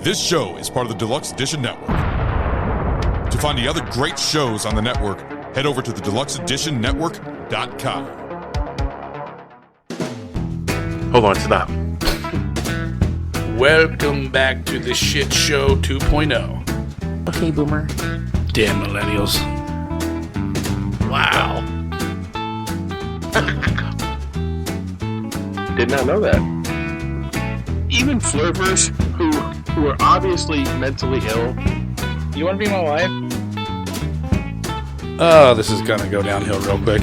This show is part of the Deluxe Edition Network. To find the other great shows on the network, head over to the deluxeeditionnetwork.com. Hold on, stop. Welcome back to the Shit Show 2.0. Okay, Boomer. Damn millennials. Wow. Did not know that. Even flirters who are obviously mentally ill. You want to be my wife? Oh, this is gonna go downhill real quick.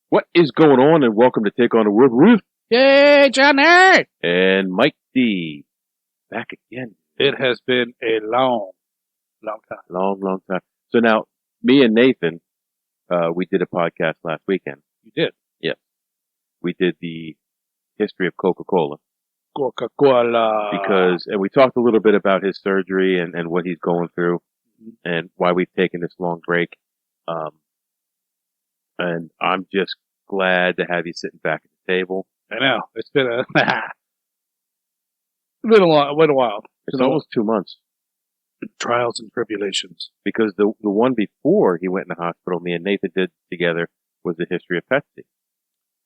What is going on? And welcome to Take on the World with Yay, Johnny! and Mike D. Back again. It has been a long time. Long time. So now, me and Nathan, we did a podcast last weekend. You did? Yes. We did the history of Coca-Cola. Coca-Cola. And we talked a little bit about his surgery and what he's going through and why we've taken this long break. And I'm just glad to have you sitting back at the table. I know. It's been a while. It's almost 2 months. Trials and tribulations. Because the one before he went in the hospital, me and Nathan did together, was the history of Pepsi.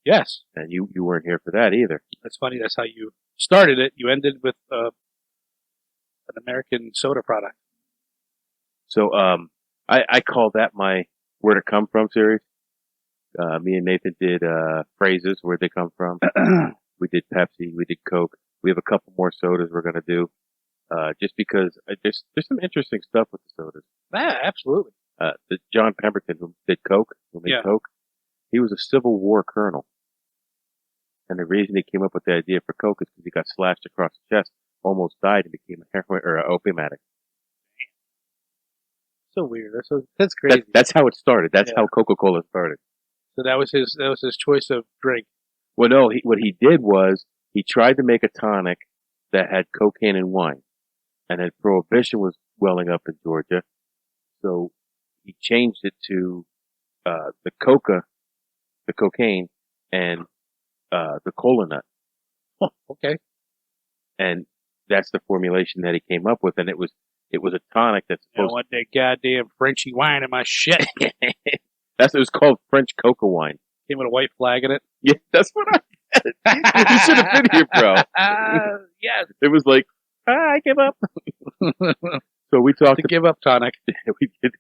Yes. And you weren't here for that either. That's funny. That's how you started it. You ended with an American soda product. So I call that my Where to Come From series. Me and Nathan did phrases, where they come from. We did Pepsi. We did Coke. We have a couple more sodas we're going to do. Just because there's some interesting stuff with the sodas. Yeah, absolutely. The John Pemberton, who did Coke, who made Coke, he was a Civil War colonel. And the reason he came up with the idea for Coke is because he got slashed across the chest, almost died, and became a heroin or an opium addict. So weird. That's crazy. That's how it started. That's how Coca-Cola started. So that was his choice of drink. Well, no, what he did was he tried to make a tonic that had cocaine and wine. And then Prohibition was welling up in Georgia. So he changed it to the cocaine, and the cola nut. Oh, okay. And that's the formulation that he came up with. And it was a tonic that's supposed I want that goddamn Frenchy wine in my shit. it was called French coca wine. Came with a white flag in it. Yeah, that's what I said. You should have been here, bro. Yes. It was like, I give up. So we talked to give up tonic. We did.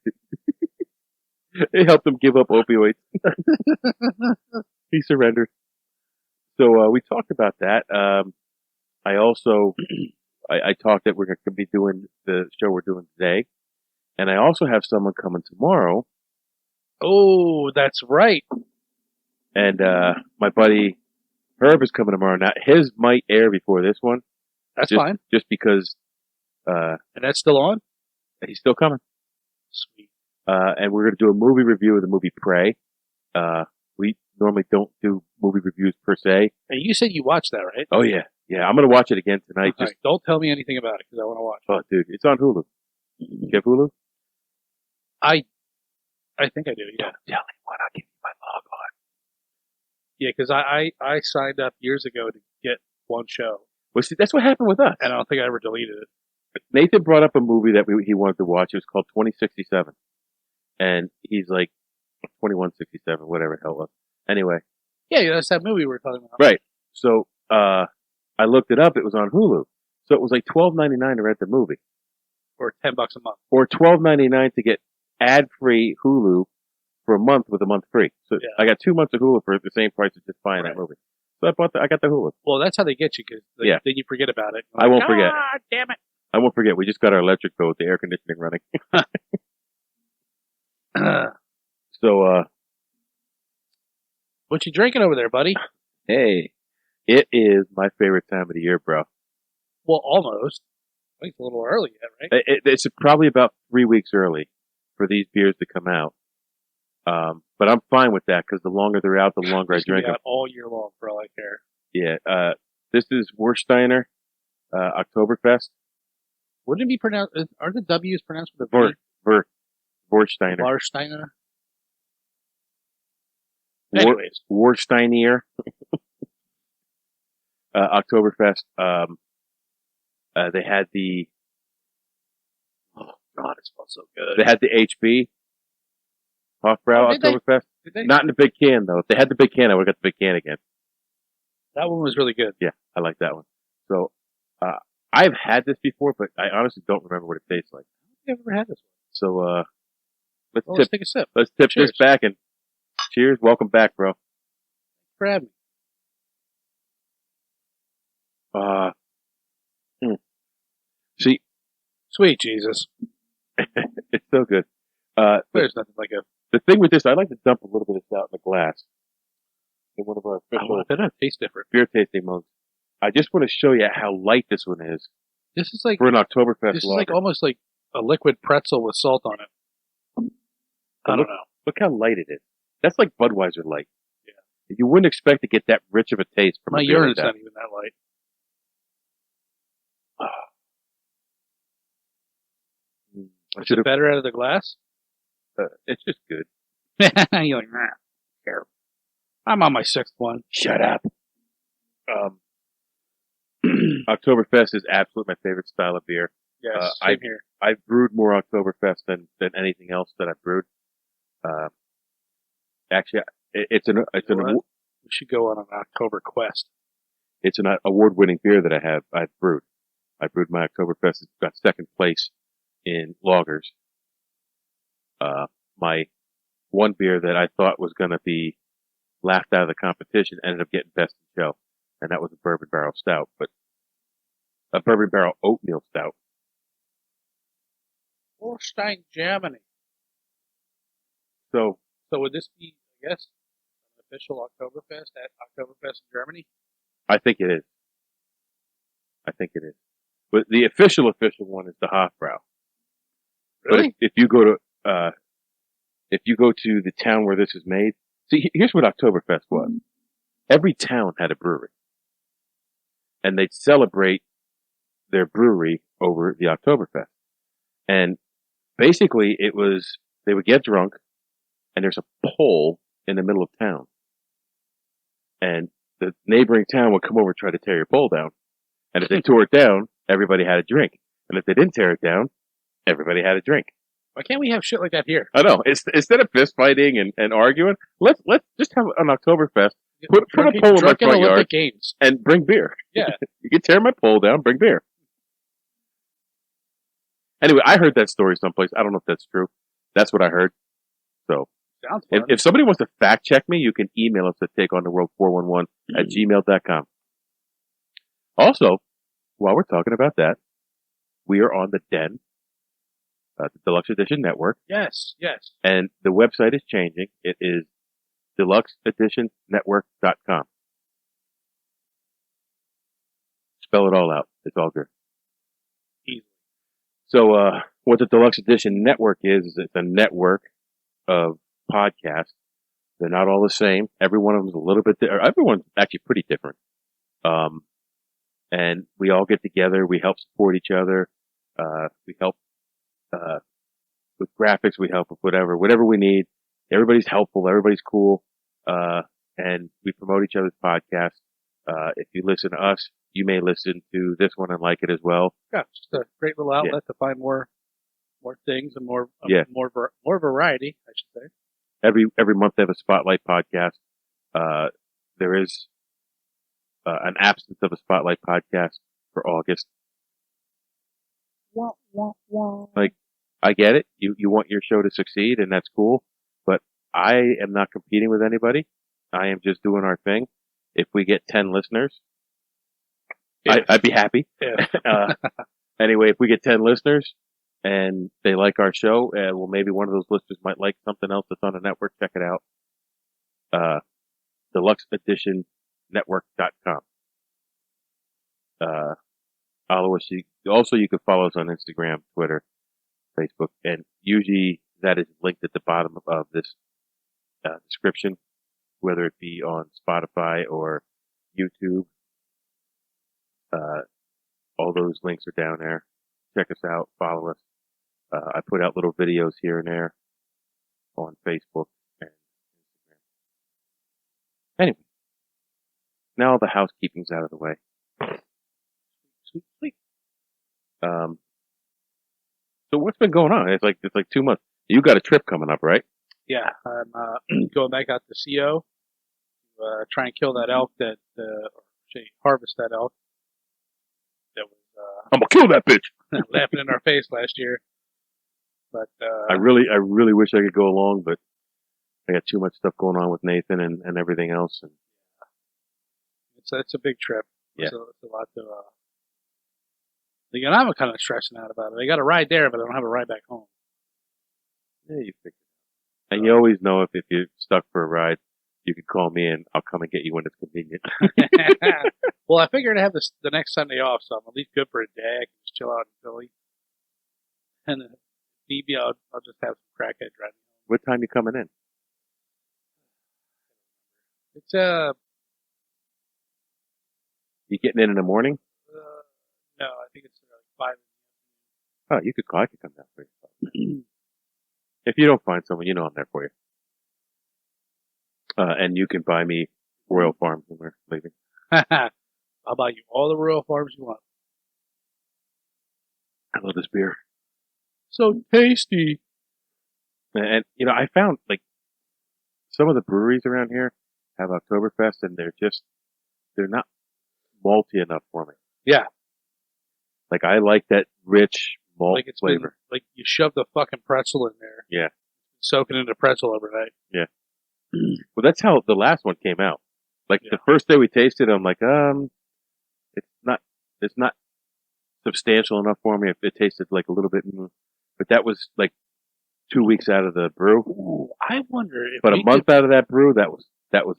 It helped him give up opioids. He surrendered. So we talked about that. I also I talked that we're going to be doing the show we're doing today, and I also have someone coming tomorrow. Oh, that's right. And my buddy Herb is coming tomorrow. Now his might air before this one. That's fine. Just because. And that's still on? He's still coming. Sweet. And we're going to do a movie review of the movie Prey. We normally don't do movie reviews per se. And you said you watched that, right? Oh yeah. Yeah, I'm going to watch it again tonight. Right. Don't tell me anything about it because I want to watch it. Oh dude, it's on Hulu. You have Hulu? I think I do, yeah. Don't tell anyone, I'll give you my log on. Yeah, because I signed up years ago to get one show. Well, see, that's what happened with us. And I don't think I ever deleted it. Nathan brought up a movie that he wanted to watch. It was called 2067. And he's like, 2167, whatever the hell it was. Anyway. Yeah, that's that movie we were talking about. Right. So, I looked it up. It was on Hulu. So it was like $12.99 to rent the movie. Or $10 a month. Or $12.99 to get ad-free Hulu for a month with a month free. So I got 2 months of Hulu for the same price as just buying that movie. So I got the Hulu. Well, that's how they get you, because then you forget about it. I won't forget. God damn it. I won't forget. We just got our electric bill with the air conditioning running. So, what you drinking over there, buddy? Hey, it is my favorite time of the year, bro. Well, almost. I think it's a little early yet, right? It's probably about 3 weeks early for these beers to come out. But I'm fine with that because the longer they're out, the longer I drink them. All year long, for all I care. Yeah. This is Warsteiner Oktoberfest. Wouldn't it be pronounced? Are the W's pronounced with a V? Warsteiner. Warsteiner. Anyways, Warsteiner. Oktoberfest. They had the God, it smells so good. they had the HB Hofbrau Oh, did they? Oktoberfest. Did they? Not in the big can though. If they had the big can, I would have got the big can again. That one was really good. Yeah, I like that one. So I've had this before, but I honestly don't remember what it tastes like. I've never had this one. So let's Well, tip let's take a sip. this back and cheers. Welcome back, bro. Grab me. See, Sweet Jesus. it's so good. There's nothing like a. The thing with this, I like to dump a little bit of this out in the glass. In one of our official They don't taste different. beer tasting mugs. I just want to show you how light this one is This is like for an Oktoberfest this is lager. like almost like a liquid pretzel with salt on it. I don't know. Look how light it is. That's like Budweiser light. Yeah. You wouldn't expect to get that rich of a taste from My a beer urine's like not even that light. I Is should it have. better out of the glass? It's just good. You're like, nah, here. I'm on my sixth one. Shut up. Oktoberfest is absolutely my favorite style of beer. Yes, same here. I've brewed more Oktoberfest than anything else that I've brewed. Actually, it's an We should go on an October quest. it's an award-winning beer that I've brewed. I brewed my Oktoberfest. It's got second place in lagers. My one beer that I thought was going to be laughed out of the competition ended up getting best in show, and that was a bourbon barrel stout, but a bourbon barrel oatmeal stout. Holstein, Germany. So So would this be, I guess, an official Oktoberfest at Oktoberfest in Germany? I think it is. But the official one is the Hofbrau. Really? But if you go to the town where this is made, see, here's what Oktoberfest was. Every town had a brewery, and they'd celebrate their brewery over the Oktoberfest. And basically, they would get drunk, and there's a pole in the middle of town, and the neighboring town would come over and try to tear your pole down. And if they tore it down, everybody had a drink. And if they didn't tear it down, everybody had a drink. Why can't we have shit like that here? I know. Instead of fist fighting and arguing, let's just have an Oktoberfest. Put a pole in my Drunken front yard Olympic Games. and bring beer. Yeah. You can tear my pole down, bring beer. Anyway, I heard that story someplace. I don't know if that's true. That's what I heard. So Sounds fun. if somebody wants to fact check me, you can email us at takeontheworld411@gmail.com. Also, while we're talking about that, we are on the Den, the Deluxe Edition Network, Yes. and the website is changing. It is deluxeeditionnetwork.com. Spell it all out. It's all good. Easy. So, what the Deluxe Edition Network is it's a network of podcasts. They're not all the same. Every one of them is a little bit, everyone's actually pretty different. And we all get together. We help support each other. We help, with graphics. We help with whatever we need. Everybody's helpful. Everybody's cool. And we promote each other's podcasts. If you listen to us, you may listen to this one and like it as well. Yeah, just a great little outlet to find more things and more variety, I should say. Every month they have a Spotlight podcast. There is an absence of a Spotlight podcast for August. Wah, wah, wah. Like, I get it. You want your show to succeed, and that's cool. But I am not competing with anybody. I am just doing our thing. If we get 10 listeners, I'd be happy. Yeah. Anyway, if we get 10 listeners and they like our show, well, maybe one of those listeners might like something else that's on the network. Check it out. DeluxeEditionNetwork.com. Follow us. Also, you can follow us on Instagram, Twitter, Facebook, and usually that is linked at the bottom of this description, whether it be on Spotify or YouTube. All those links are down there. Check us out. Follow us. I put out little videos here and there on Facebook and Instagram. Anyway, now the housekeeping's out of the way. Sweet. So what's been going on? It's like 2 months. You got a trip coming up, right? Yeah, I'm going back out to CO to try and kill that elk harvest that elk that was I'm gonna kill that bitch. laughing in our face last year. But I really wish I could go along, but I got too much stuff going on with Nathan and everything else. And it's a big trip. Yeah. It's a lot to. And I'm kind of stressing out about it. I got a ride there, but I don't have a ride back home. Yeah, you figure it out. And you always know if you're stuck for a ride, you can call me and I'll come and get you when it's convenient. Well, I figured I'd have the next Sunday off, so I'm at least good for a day. I can just chill out in Philly. And maybe I'll just have some crackhead driving. What time you coming in? It's You getting in the morning? no, I think it's like 5. Oh, I could come down for you. If you don't find someone, I'm there for you. And you can buy me Royal Farms when we're leaving. I'll buy you all the Royal Farms you want. I love this beer. So tasty. And I found like some of the breweries around here have Oktoberfest, and they're not malty enough for me. Yeah. Like I like that rich malt flavor. Like you shoved a fucking pretzel in there. Yeah. Soaking into pretzel overnight. Yeah. Well, that's how the last one came out. Like the first day we tasted it, I'm like, it's not substantial enough for me. If it tasted like a little bit, but that was like 2 weeks out of the brew. Ooh, I wonder if. But a month out of that brew, that was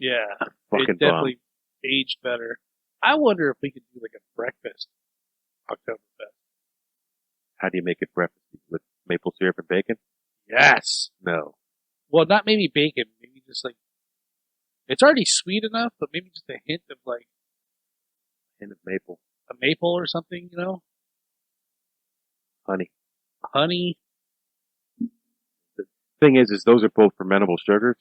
yeah, fucking it definitely aged better. I wonder if we could do like a breakfast Oktoberfest. How do you make it breakfast? With maple syrup and bacon? Yes. No. Well, not maybe bacon. Maybe just like it's already sweet enough, but maybe just a hint of like hint of maple, a maple or something. Honey. The thing is those are both fermentable sugars.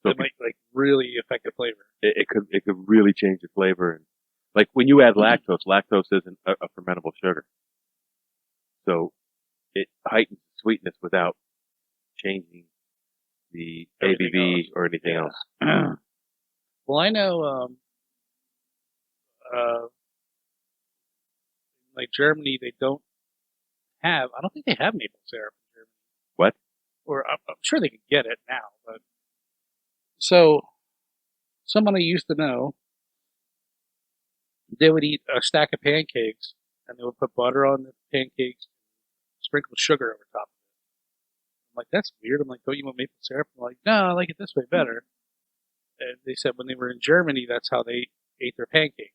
So it might like really affect the flavor. It could really change the flavor. And like when you add lactose isn't a fermentable sugar. So it heightens the sweetness without changing the ABV or anything else. Well, I know, like Germany, they don't have, I don't think they have maple syrup in Germany. What? Or I'm sure they could get it now, but so someone I used to know, they would eat a stack of pancakes and they would put butter on the pancakes, sprinkle sugar over top of it. I'm like, that's weird. I'm like, don't you want maple syrup? I'm like, no, I like it this way better. And they said when they were in Germany, that's how they ate their pancakes.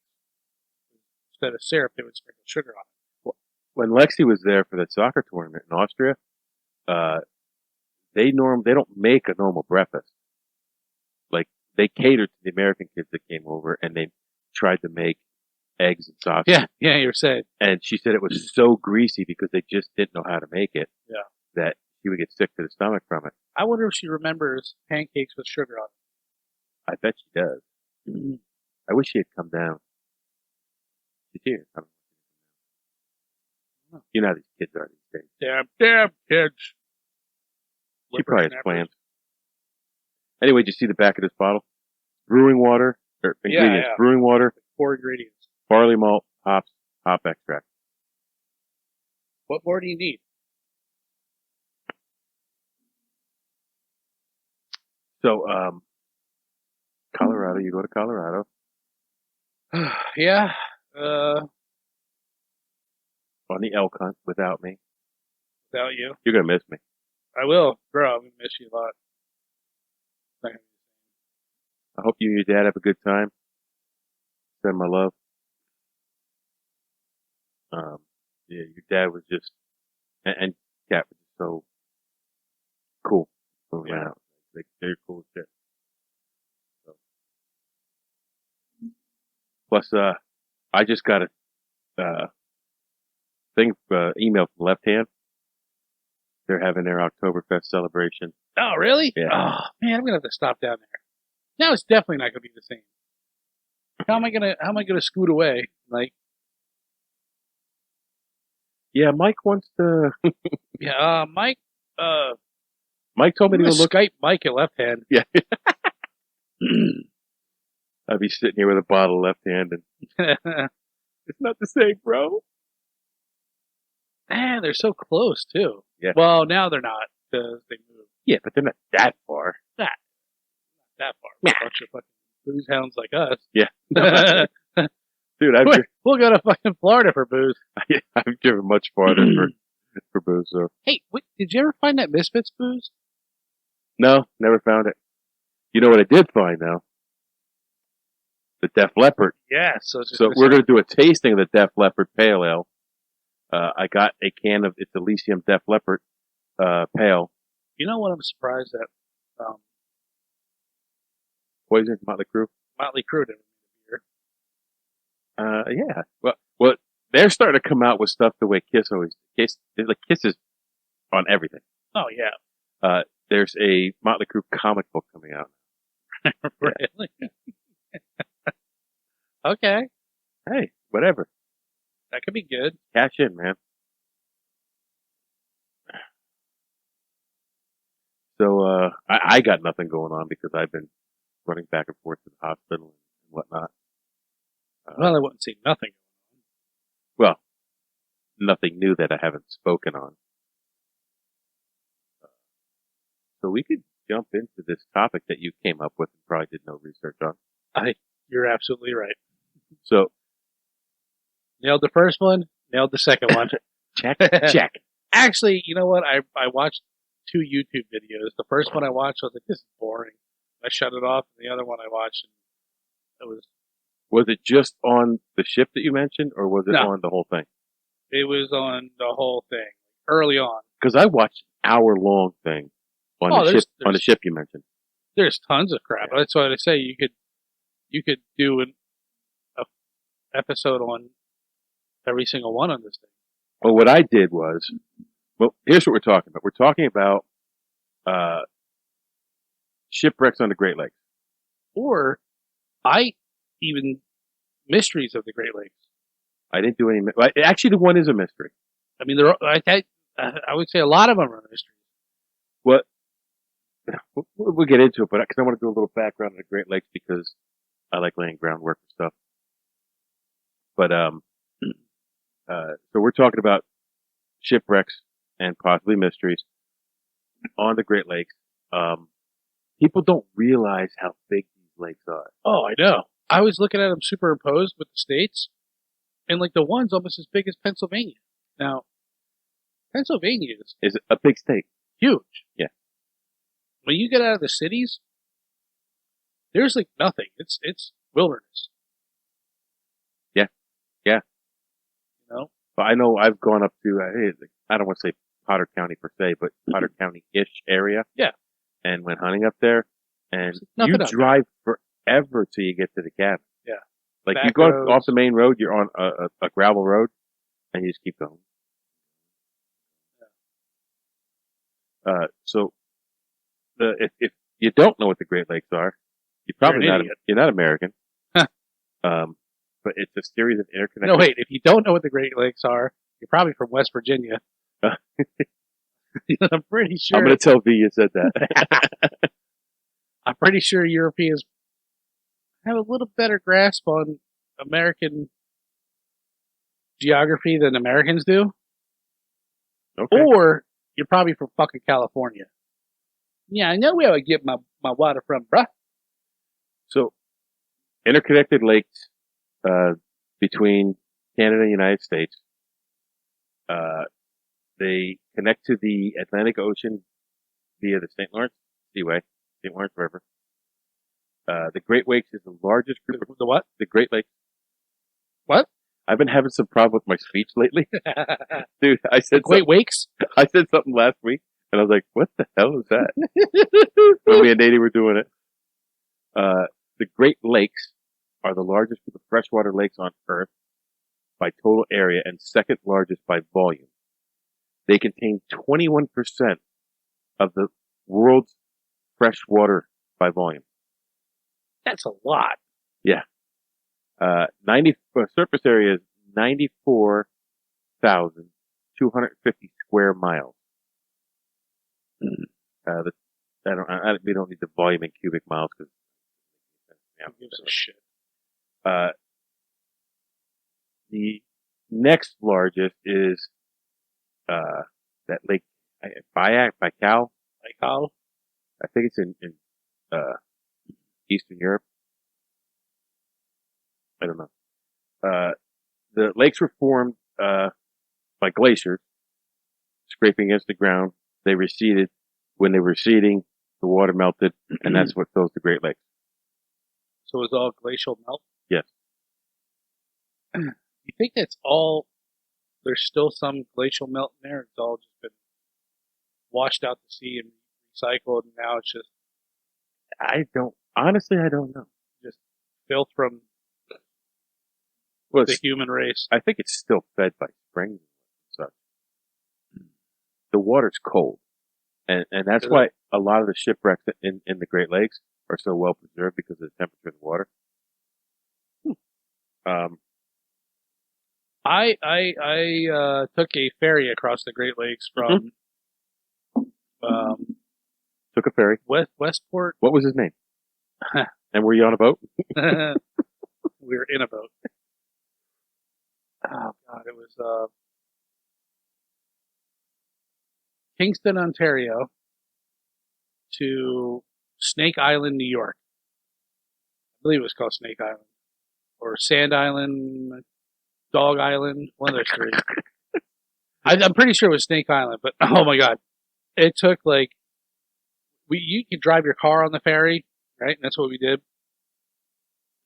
Instead of syrup, they would sprinkle sugar on it. When Lexi was there for that soccer tournament in Austria, they don't make a normal breakfast. Like they catered to the American kids that came over, and they tried to make eggs and sausage. Yeah, you were saying. And she said it was so greasy because they just didn't know how to make it. Yeah. That she would get sick to the stomach from it. I wonder if she remembers pancakes with sugar on it. I bet she does. Mm-hmm. I wish she had come down. She's here. You know how these kids are these days. Damn kids. She probably has plans. Anyway, did you see the back of this bottle? Brewing water, or ingredients. Yeah. Brewing water. 4 ingredients. Barley malt, hops, hop extract. What more do you need? So, Colorado, you go to Colorado. Yeah. On the elk hunt without me. Without you. You're going to miss me. I will. Bro, I'm going to miss you a lot. I hope you and your dad have a good time. Send my love. Yeah, your dad was just, and Kat was just so cool. Yeah. Like, they're cool as shit. So. Plus, I just got a email from Left Hand. They're having their Oktoberfest celebration. Oh, really? Yeah. Oh, man, I'm going to have to stop down there. Now it's definitely not going to be the same. How am I gonna scoot away? Like, Yeah, Mike wants to. yeah, Mike. Mike told me to I'm go gonna look. Skype Mike at left hand. Yeah, I'd be sitting here with a bottle left hand, and it's not the same, bro. Man, they're so close too. Yeah. Well, now they're not because they moved Yeah, but they're not that far. that far. Nah. A bunch of fucking booze hounds like us. Yeah, dude, We'll go to fucking Florida for booze. I've driven much farther for booze. So Hey, wait, did you ever find that Misfits booze? no, never found it. You know what I did find though? The Def Leppard. Yeah. So we're going to do a tasting of the Def Leppard Pale Ale. I got a can of it's Elysium Def Leppard Pale. You know what? I'm surprised that Poison Motley Crue. Motley Crue didn't beer. Yeah. Well, they're starting to come out with stuff the way Kiss always Kiss. Like Kiss is on everything. Oh yeah. There's a Motley Crue comic book coming out. Really? Okay, Hey, whatever. that could be good. Cash in, man. So I got nothing going on because I've been running back and forth to the hospital and whatnot. Well, I wouldn't say nothing. Well, nothing new that I haven't spoken on. So we could jump into this topic that you came up with and probably did no research on. You're absolutely right. So Nailed the first one. Nailed the second one. check, check. Actually, you know what? I watched 2 YouTube videos. The first one I watched, I was like, this is boring. I shut it off. And the other one I watched, and Was it just on the ship that you mentioned, or was it No. on the whole thing? it was on the whole thing early on. Because I watched an hour-long thing on Oh, the there's- ship. On the ship you mentioned. There's tons of crap. That's why I say you could do an episode on every single one on this thing. Well, what I did was, here's what we're talking about. We're talking about shipwrecks on the Great Lakes. Or even mysteries of the Great Lakes. I didn't do any. Actually, the one is a mystery. I mean, I would say a lot of them are mysteries. What? We'll get into it, but because I want to do a little background on the Great Lakes because I like laying groundwork and stuff. But so we're talking about shipwrecks and possibly mysteries on the Great Lakes. People don't realize how big these lakes are. Oh, I know. I was looking at them superimposed with the states, and like the one's almost as big as Pennsylvania. Now, Pennsylvania Is a big state. huge. Yeah. When you get out of the cities, there's like nothing. It's wilderness. Yeah. Yeah. You know? But I know I've gone up to, I don't want to say Potter County per se, but Potter County-ish area. Yeah. And went hunting up there, and Nothing you up drive forever till you get to the cabin. Yeah. Like Back you go roads. off the main road, you're on a gravel road, and you just keep going. So if you don't know what the Great Lakes are, you're probably You're an not idiot. you're not American. Huh. But it's a series of interconnected. No, wait. If you don't know what the Great Lakes are, you're probably from West Virginia. I'm pretty sure. I'm going to tell V you said that. I'm pretty sure Europeans have a little better grasp on American geography than Americans do. Okay. Or you're probably from fucking California. Yeah, I know where I get my water from, bruh. So, interconnected lakes between Canada and the United States. They connect to the Atlantic Ocean via the St. Lawrence Seaway, St. Lawrence River. The Great Lakes is the largest group of The what? the Great Lakes. What? I've been having some problem with my speech lately, dude. I said Great Wakes? I said something last week, and I was like, "What the hell is that?" When me and Nady were doing it. The Great Lakes are the largest group of freshwater lakes on Earth by total area and second largest by volume. They contain 21% of the world's fresh water by volume. That's a lot. Yeah. Surface area is 94,250 square miles. We don't need the volume in cubic miles because Who gives a shit? The next largest is that lake Baikal. Baikal? I think it's in Eastern Europe. I don't know. The lakes were formed by glaciers scraping against the ground. They receded. When they were receding, the water melted, and that's what fills the Great Lakes. So it's all glacial melt? Yes. You think that's all? There's still some glacial melt in there. It's all just been washed out to sea and recycled, and now it's just I don't know. just filth from Well, the human race. I think it's still fed by springs and such. The water's cold. And that's why a lot of the shipwrecks in the Great Lakes are so well preserved because of the temperature of the water. I took a ferry across the Great Lakes from Took a ferry. Westport. What was his name? And were you on a boat? We were in a boat. Oh God, it was Kingston, Ontario, to Snake Island, New York. I believe it was called Snake Island or Sand Island, Dog Island, one of those three. I'm pretty sure it was Snake Island, but oh my God, it took like you could drive your car on the ferry, right? And that's what we did.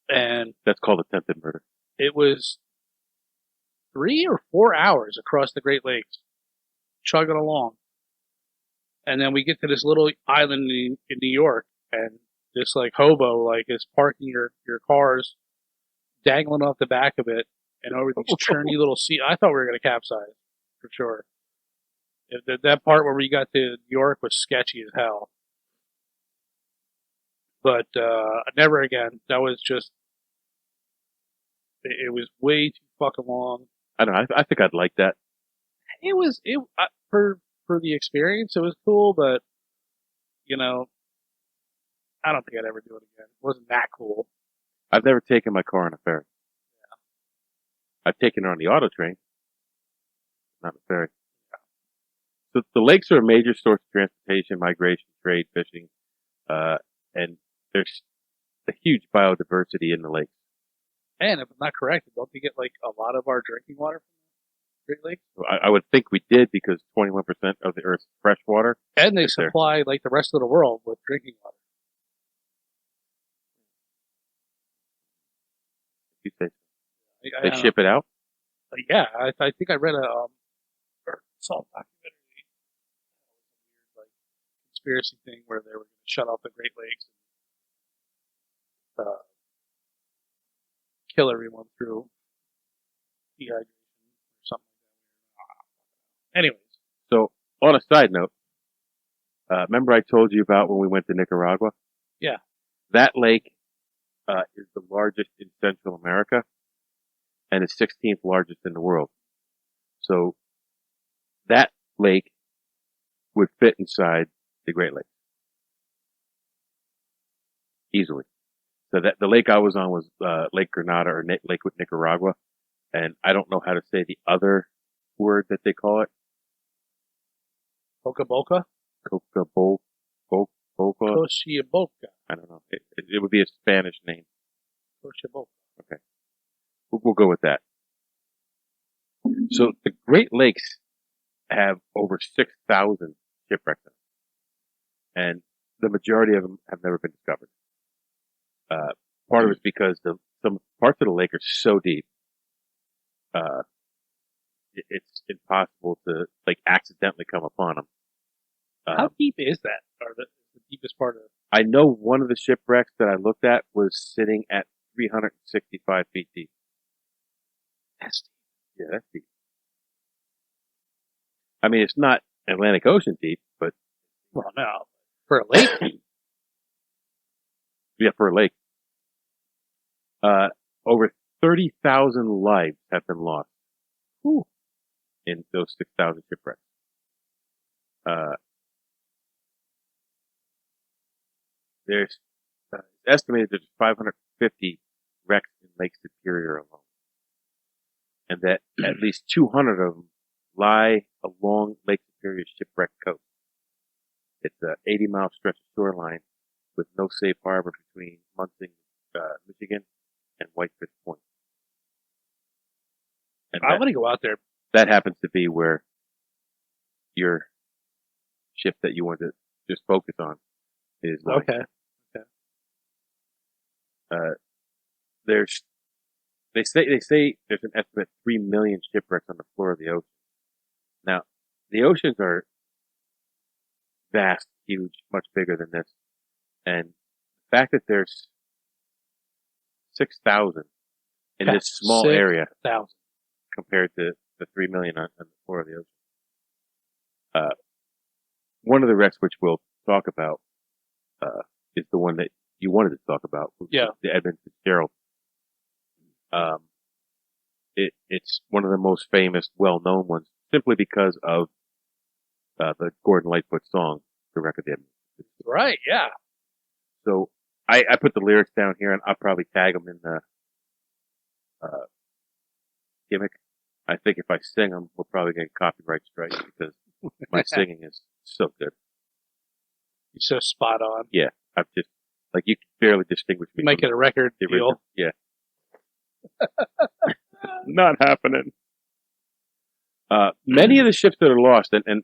And that's called attempted murder. It was 3 or 4 hours across the Great Lakes, chugging along. And then we get to this little island in New York, and this like hobo like is parking your cars, dangling off the back of it, and over these churny little seats. I thought we were going to capsize for sure. That part where we got to New York was sketchy as hell. But never again. That was just. It was way too fucking long. I don't know. I think I'd like that. It was for the experience. It was cool, but I don't think I'd ever do it again. It wasn't that cool. I've never taken my car on a ferry. Yeah. I've taken it on the auto train, not a ferry. So the lakes are a major source of transportation, migration, trade, fishing, and there's a huge biodiversity in the lakes. And if I'm not correct, don't we get like a lot of our drinking water from the Great Lakes? I would think we did because 21% of the Earth's fresh water. And they supply like the rest of the world with drinking water. You say so. They ship it out? Yeah, I think I read a saw a documentary, like conspiracy thing where they were going to shut off the Great Lakes and kill everyone through dehydration or something like that. Anyways. So, on a side note, remember I told you about when we went to Nicaragua? Yeah. That lake is the largest in Central America and the 16th largest in the world. So, that lake would fit inside the Great Lakes. Easily. So that the lake I was on was Lake Granada or Lake with Nicaragua, and I don't know how to say the other word that they call it. Boca Boca? Boca. Cochabamba. I don't know. It would be a Spanish name. Cochabamba. Okay. We'll go with that. So the Great Lakes have over 6,000 shipwrecks in them, and the majority of them have never been discovered. Part of it's because some parts of the lake are so deep, it's impossible to like accidentally come upon them. How deep is that? Or the deepest part of it? I know one of the shipwrecks that I looked at was sitting at 365 feet deep. That's deep. Yeah, that's deep. I mean, it's not Atlantic Ocean deep, but well, no, for a lake. Yeah, for a lake. over 30,000 lives have been lost in those 6,000 shipwrecks. There's estimated there's 550 wrecks in Lake Superior alone, and that at least 200 of them lie along Lake Superior's shipwreck coast. It's an 80-mile stretch of shoreline with no safe harbor between Munson, Michigan, and Whitefish Point. And I want to go out there. that happens to be where your ship that you want to just focus on is lying. Okay. They say there's an estimate 3 million shipwrecks on the floor of the ocean. Now, the oceans are vast, huge, much bigger than this, and the fact that there's 6,000 in this small area 6,000 compared to the 3 million on the floor of the ocean. One of the wrecks which we'll talk about is the one that you wanted to talk about, Yeah. the Edmund Fitzgerald. It's one of the most famous, well-known ones, simply because of the Gordon Lightfoot song, "The Wreck of the Edmund." Right, yeah. So I put the lyrics down here, and I'll probably tag them in the gimmick. I think if I sing them, we'll probably get copyright strikes because my singing is so good. You're so spot on. Yeah, I've just you can barely distinguish me. You might get a record the deal. original. Yeah. Not happening. Many of the ships that are lost, and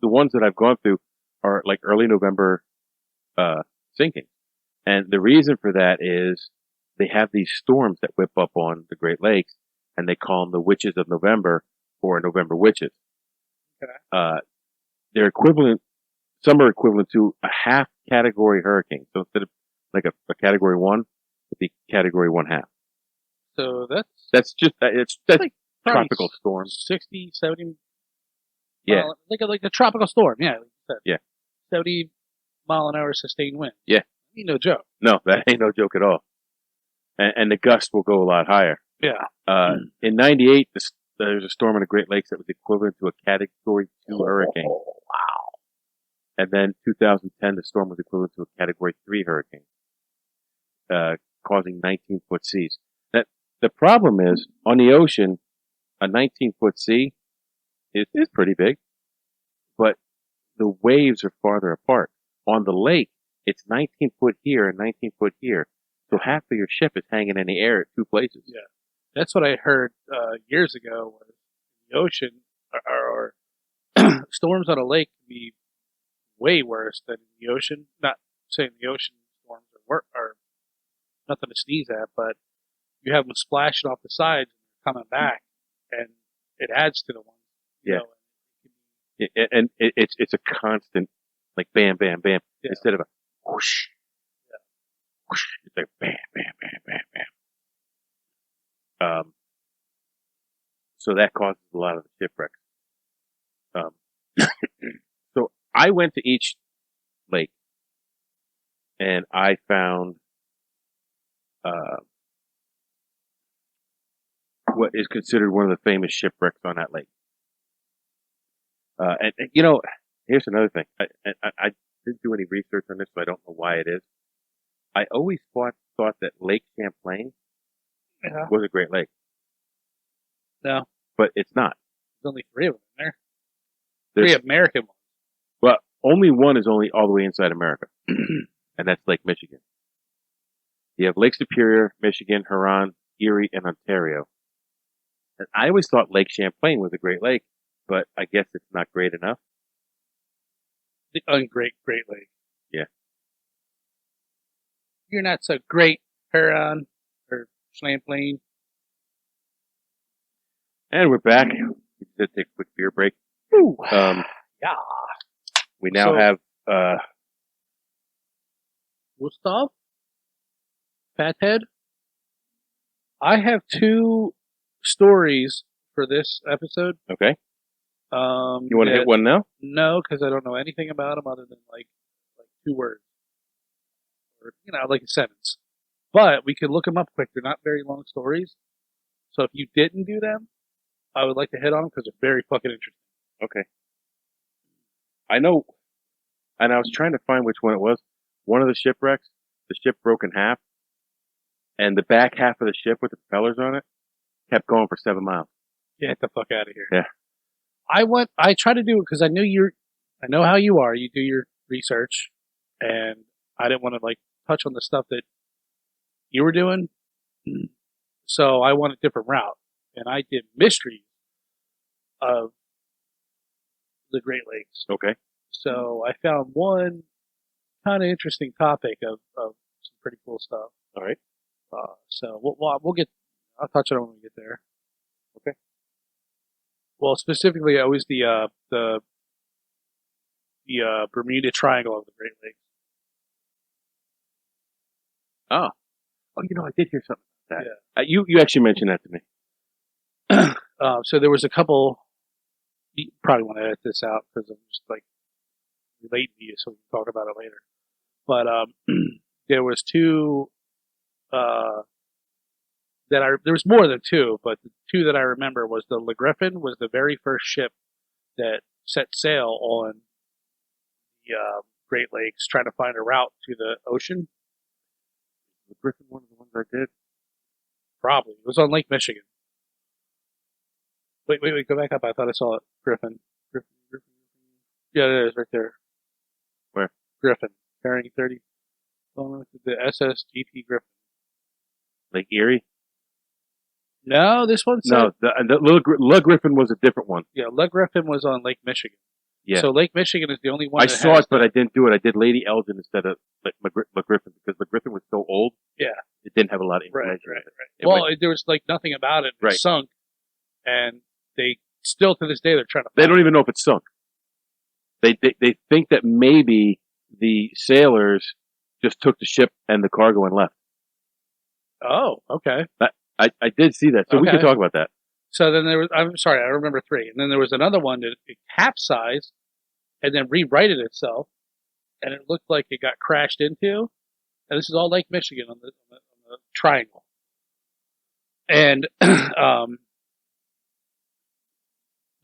the ones that I've gone through, are like early November sinking. And the reason for that is they have these storms that whip up on the Great Lakes, and they call them the Witches of November or November Witches. Okay. They're equivalent. Some are equivalent to a half category hurricane. So instead of like a category 1, it'd be category 1/2. So That's like tropical storm. 60, 70. Yeah. Like a tropical storm. Yeah. Like you said. Yeah. 70 mile an hour sustained wind. Yeah. Ain't no joke. No, that ain't no joke at all. And the gusts will go a lot higher. Yeah. In 98, there was a storm in the Great Lakes that was equivalent to a category 2 hurricane. Wow. And then 2010, the storm was equivalent to a category 3 hurricane, causing 19-foot seas. The problem is, on the ocean, a 19-foot sea is pretty big, but the waves are farther apart. On the lake, it's 19 foot here and 19 foot here. So half of your ship is hanging in the air at 2 places. Yeah. That's what I heard years ago. Was the ocean or storms on a lake can be way worse than in the ocean. Not saying the ocean storms are nothing to sneeze at, but you have them splashing off the sides and coming back, and it adds to the one. Yeah. And it's a constant, like bam, bam, bam, instead of a whoosh. Yeah. Whoosh. It's like bam, bam, bam, bam, bam. So that causes a lot of the shipwrecks. So I went to each lake, and I found what is considered one of the famous shipwrecks on that lake. And here's another thing. I didn't do any research on this, so I don't know why it is. I always thought that Lake Champlain was a Great Lake. No. But it's not. There's only 3 of them in there. There's 3 American ones. Well, only one is only all the way inside America, and that's Lake Michigan. You have Lake Superior, Michigan, Huron, Erie, and Ontario. And I always thought Lake Champlain was a Great Lake, but I guess it's not great enough. The ungreat Great Lake. Yeah. You're not so great, Huron or Champlain. And we're back. We did take a quick beer break. Ooh. Yeah. We now have Gustav? Fathead? I have 2 stories for this episode. Okay. You want to hit one now? No, because I don't know anything about them other than like 2 words, or like a sentence. But we could look them up quick. They're not very long stories. So if you didn't do them, I would like to hit on them because they're very fucking interesting. Okay. I know, and I was trying to find which one it was. One of the shipwrecks, the ship broke in half, and the back half of the ship with the propellers on it kept going for 7 miles. Get the fuck out of here. Yeah. I try to do it because I know how you are. You do your research, and I didn't want to like touch on the stuff that you were doing. So I went a different route, and I did mysteries of the Great Lakes. Okay. So I found one kind of interesting topic of some pretty cool stuff. All right. So we'll get. I'll touch on it when we get there. Okay. Well, specifically, it was the Bermuda Triangle of the Great Lakes. Oh, you know, I did hear something about that. Yeah. You actually mentioned that to me. So there was a couple. You probably want to edit this out because I'm just like relating to you, so we can talk about it later. But there was two. There was more than two, but the two that I remember was the Le Griffin was the very first ship that set sail on the Great Lakes, trying to find a route to the ocean. The Griffin, one of the ones I did. Probably it was on Lake Michigan. Wait, go back up. I thought I saw it. Griffin. Yeah, it is right there. Where? Griffin, carrying 30. The SSGP Griffin. Lake Erie. No, this one said... No, the Le Griffin was a different one. Yeah, Le Griffin was on Lake Michigan. Yeah. So Lake Michigan is the only one I saw it, but I didn't do it. I did Lady Elgin instead of Le Griffin because Le Griffin was so old. Yeah. It didn't have a lot of information. Right. There was like nothing about it. It Right. sunk. And they still, to this day, they're trying to... They don't even know if it's sunk. They think that maybe the sailors just took the ship and the cargo and left. Oh, okay. I did see that, so we can talk about that. So then there was, I'm sorry, I remember three. And then there was another one that it capsized and then rewrited itself. And it looked like it got crashed into. And this is all Lake Michigan on the triangle. And the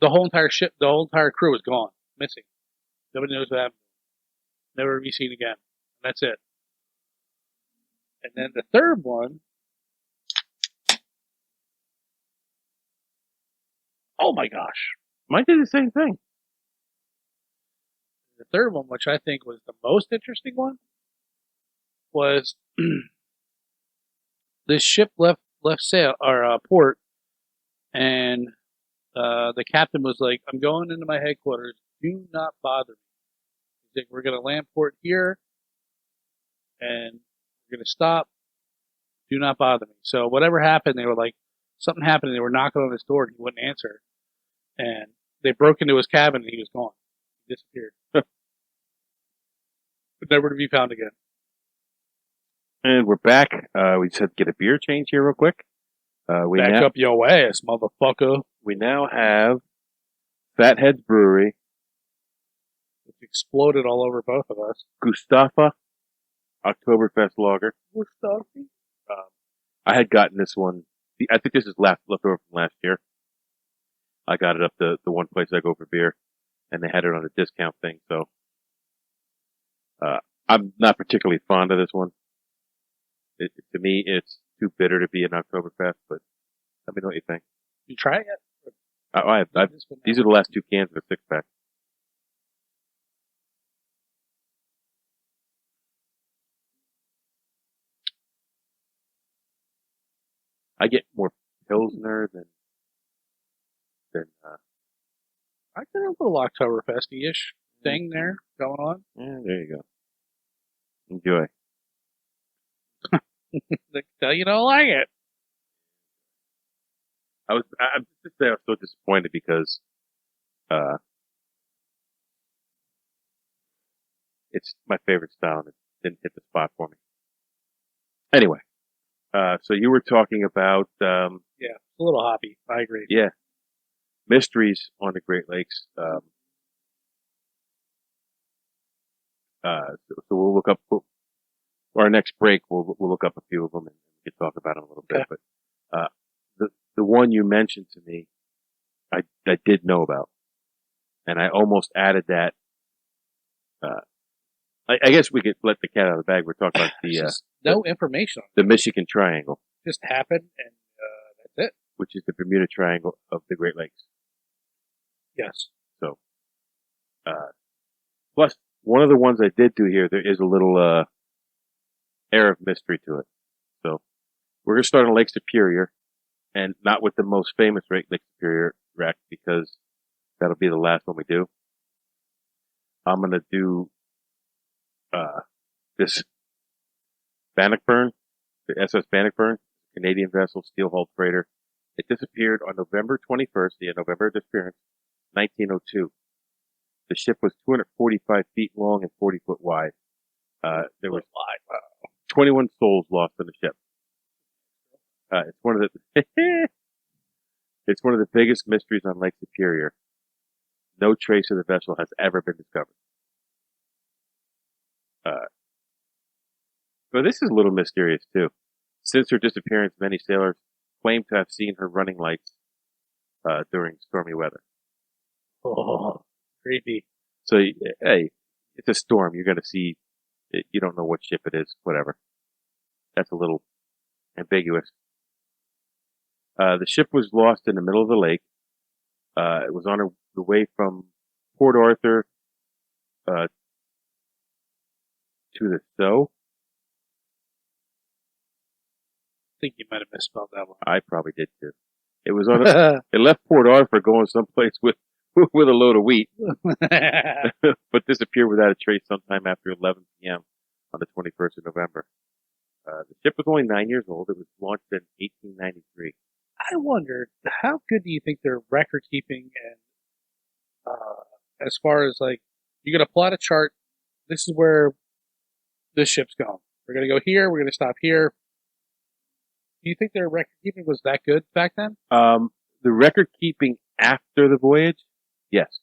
whole entire ship, the whole entire crew was gone, missing. Nobody knows what happened. Never to be seen again. And that's it. And then the third one, oh my gosh. Mine did the same thing. The third one, which I think was the most interesting one, was this ship left sail or port, and the captain was like, "I'm going into my headquarters. Do not bother me." He's like, "We're going to land port here, and we're going to stop. Do not bother me." So whatever happened, they were like, something happened, and they were knocking on his door, and he wouldn't answer. And they broke into his cabin, and he was gone. He disappeared. But never to be found again. And we're back. We just had to get a beer change here real quick. Back up your ass, motherfucker. We now have Fathead's Brewery. It's exploded all over both of us. Gustafa Oktoberfest Lager. Gustafi? I had gotten this one. I think this is left over from last year. I got it up the one place I go for beer, and they had it on a discount thing. So I'm not particularly fond of this one. To me, it's too bitter to be an Oktoberfest, but let me know what you think. You try it yet? These are the last two cans of a 6-pack. I get more Pilsner than I get a little Oktoberfesty-ish thing there going on. yeah, there you go. Enjoy. You don't like it. I'm just there. I was so disappointed because it's my favorite style and it didn't hit the spot for me. Anyway, so you were talking about Yeah, it's a little hoppy. I agree. Yeah, mysteries on the Great Lakes. So we'll look up our next break, we'll look up a few of them and we can talk about them a little bit. Okay. But the one you mentioned to me, I did know about, and I almost added that. I guess we could let the cat out of the bag. We're talking about Just no information on the Michigan Triangle, it. Just happened, and that's it. which is the Bermuda Triangle of the Great Lakes. Yes. So, plus one of the ones I did do here, there is a little air of mystery to it. So, we're gonna start on Lake Superior, and not with the most famous Lake Superior wreck, because that'll be the last one we do. I'm gonna do this Bannockburn, the SS Bannockburn, Canadian vessel, steel-hulled freighter. It disappeared on November 21st, the November of disappearance, 1902. The ship was 245 feet long and 40 foot wide. There was 21 souls lost on the ship. It's one of the it's one of the biggest mysteries on Lake Superior. No trace of the vessel has ever been discovered. But this is a little mysterious too. Since her disappearance, many sailors claim to have seen her running lights during stormy weather. Oh, creepy. So, hey, it's a storm. You're going to see. You don't know what ship it is. Whatever. That's a little ambiguous. The ship was lost in the middle of the lake. It was on the way from Port Arthur to the Stowe. I think you might have misspelled that one. I probably did too. It was on. It left Port Arthur going someplace with a load of wheat, but disappeared without a trace sometime after 11 p.m. on the 21st of November. The ship was only 9 years old. It was launched in 1893. I wonder, how good do you think their record keeping and as far as like, you're going to plot a chart, this is where this ship's going. We're going to go here, we're going to stop here. Do you think their record keeping was that good back then? The record keeping after the voyage, yes.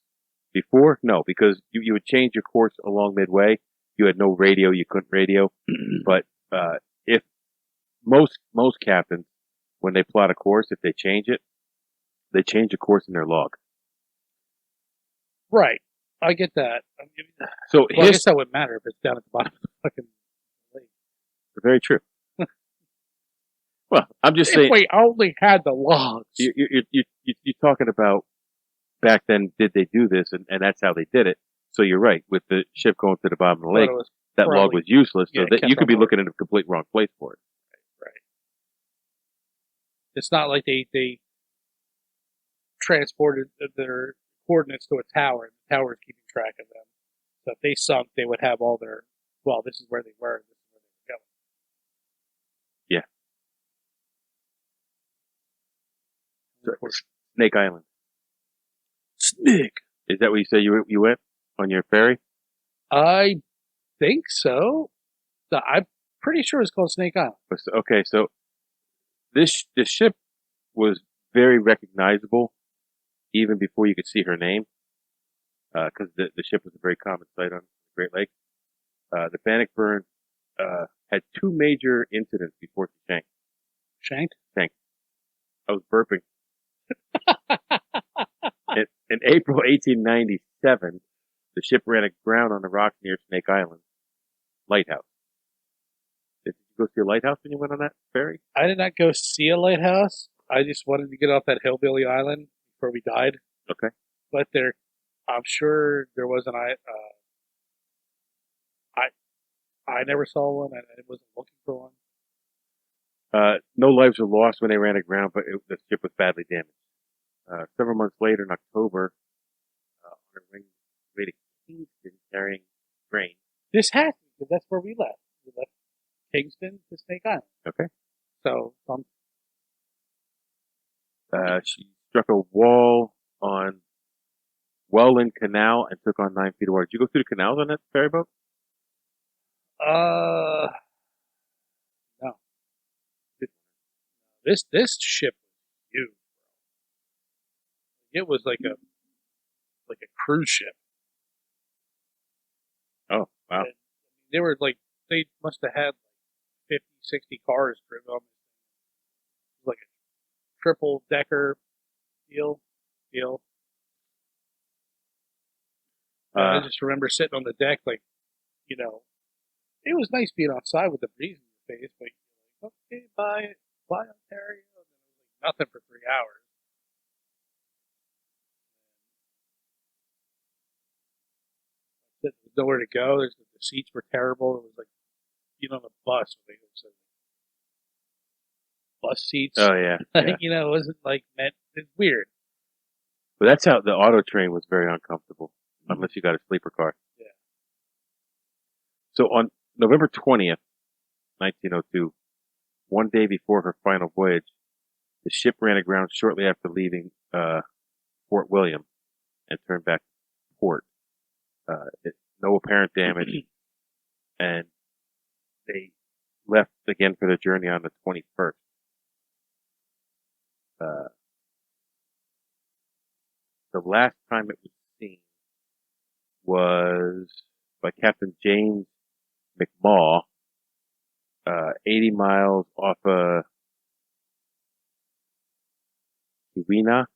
Before, no, because you would change your course along midway. You had no radio, you couldn't radio. But if most captains, when they plot a course, if they change it, they change the course in their log. Right. I get that. I mean, So well, I guess that wouldn't matter if it's down at the bottom of the fucking lake. Very true. Well, I'm just saying. If we only had the logs. You're talking about back then, did they do this? And that's how they did it. So you're right. With the ship going to the bottom of the lake, that log was useless. So that you could be looking in a complete wrong place for it. Right. It's not like they transported their coordinates to a tower, and the tower is keeping track of them. So if they sunk, they would have all their, well, this is where they were, this is where they were going. Yeah. Snake Island. Snake. Is that what you said you went on your ferry? I think so. I'm pretty sure it's called Snake Island. Okay, so this ship was very recognizable even before you could see her name, because the ship was a very common sight on the Great Lakes. The Bannockburn had two major incidents before she sank. Sank. I was burping. In April 1897, the ship ran aground on the rocks near Snake Island lighthouse. Did you go see a lighthouse when you went on that ferry? I did not go see a lighthouse. I just wanted to get off that hillbilly island before we died. Okay. But I'm sure there was an I never saw one. I wasn't looking for one. No lives were lost when they ran aground, but the ship was badly damaged. Several months later, in October, on her way to Kingston carrying grain. This has to be, because that's where we left. We left Kingston to Snake Island. Okay. So, she struck a wall on Welland Canal and took on 9 feet of water. Did you go through the canals on that ferry boat? No. This ship was huge. It was like a cruise ship. Oh, wow. And they were like they must have had 50, 60 cars driven on this. It was like a triple decker deal. I just remember sitting on the deck, like, you know, it was nice being outside with the breeze in your face, but you're like, okay, bye Ontario. And then it was like nothing for 3 hours. There was nowhere to go. The seats were terrible. It was like being on a bus. It was like bus seats. Oh yeah. Yeah. You know, it wasn't like meant. It's weird. But that's how the auto train was very uncomfortable, unless you got a sleeper car. Yeah. So on November 20th, 1902, one day before her final voyage, the ship ran aground shortly after leaving Fort William and turned back to port. No apparent damage, and they left again for their journey on the 21st. The last time it was seen was by Captain James McMaw, 80 miles off of Keweenaw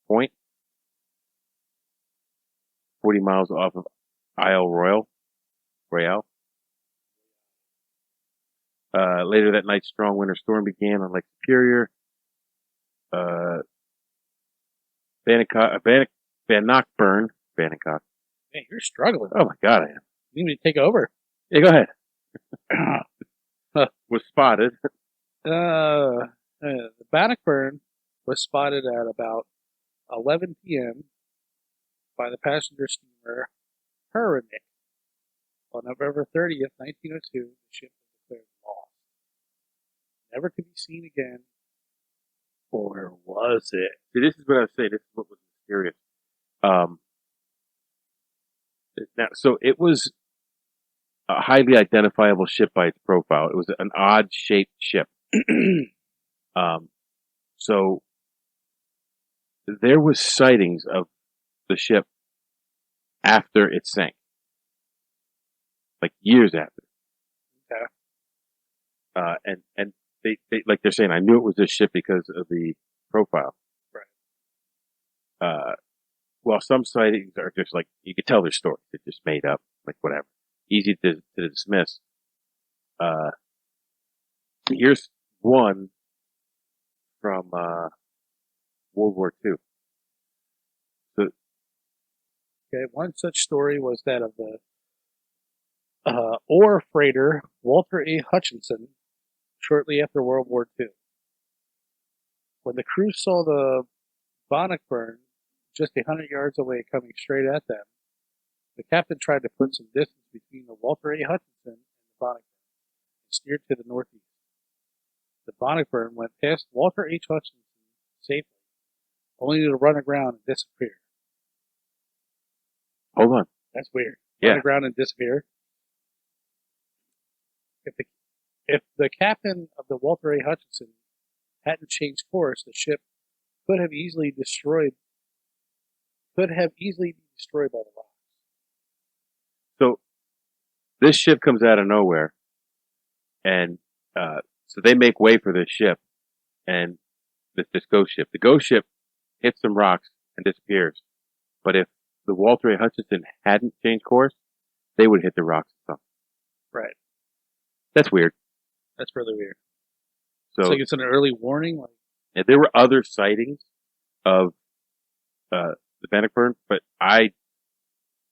Point, 40 miles off of Isle Royale. Later that night, strong winter storm began on Lake Superior. Bannockburn. Man, you're struggling. Oh my God, I am. You need me to take over. Yeah, go ahead. Was spotted. The Bannockburn was spotted at about 11 p.m. by the passenger steamer Hurricane. On November 30th, 1902, the ship was declared lost. Never to be seen again. Or was it? See, this is what I was saying. This is what was mysterious. Now, so it was a highly identifiable ship by its profile. It was an odd-shaped ship. So there was sightings of the ship after it sank, like years after. Okay. And they like they're saying, I knew it was this ship because of the profile. Right. Well, some sightings are just like, you could tell their stories. They're just made up, like whatever. Easy to dismiss. Here's one from World War II. So, Okay. One such story was that of the ore freighter Walter A. Hutchinson shortly after World War II. When the crew saw the Bannockburn just 100 yards away coming straight at them, the captain tried to put some distance between the Walter A. Hutchinson and the Bannockburn and steered to the northeast. The Bannockburn went past Walter H. Hutchinson safely, only to run aground and disappear. hold on. That's weird. Yeah. Run aground and disappear. If the captain of the Walter A. Hutchinson hadn't changed course, the ship could have easily been destroyed by the rocks. So this ship comes out of nowhere, and so they make way for this ship, and this ghost ship. The ghost ship hits some rocks and disappears. But if the Walter A. Hutchinson hadn't changed course, they would hit the rocks and stuff. Right. That's weird. That's really weird. So It's like it's an early warning. Like, and there were other sightings of the Bannockburn, but I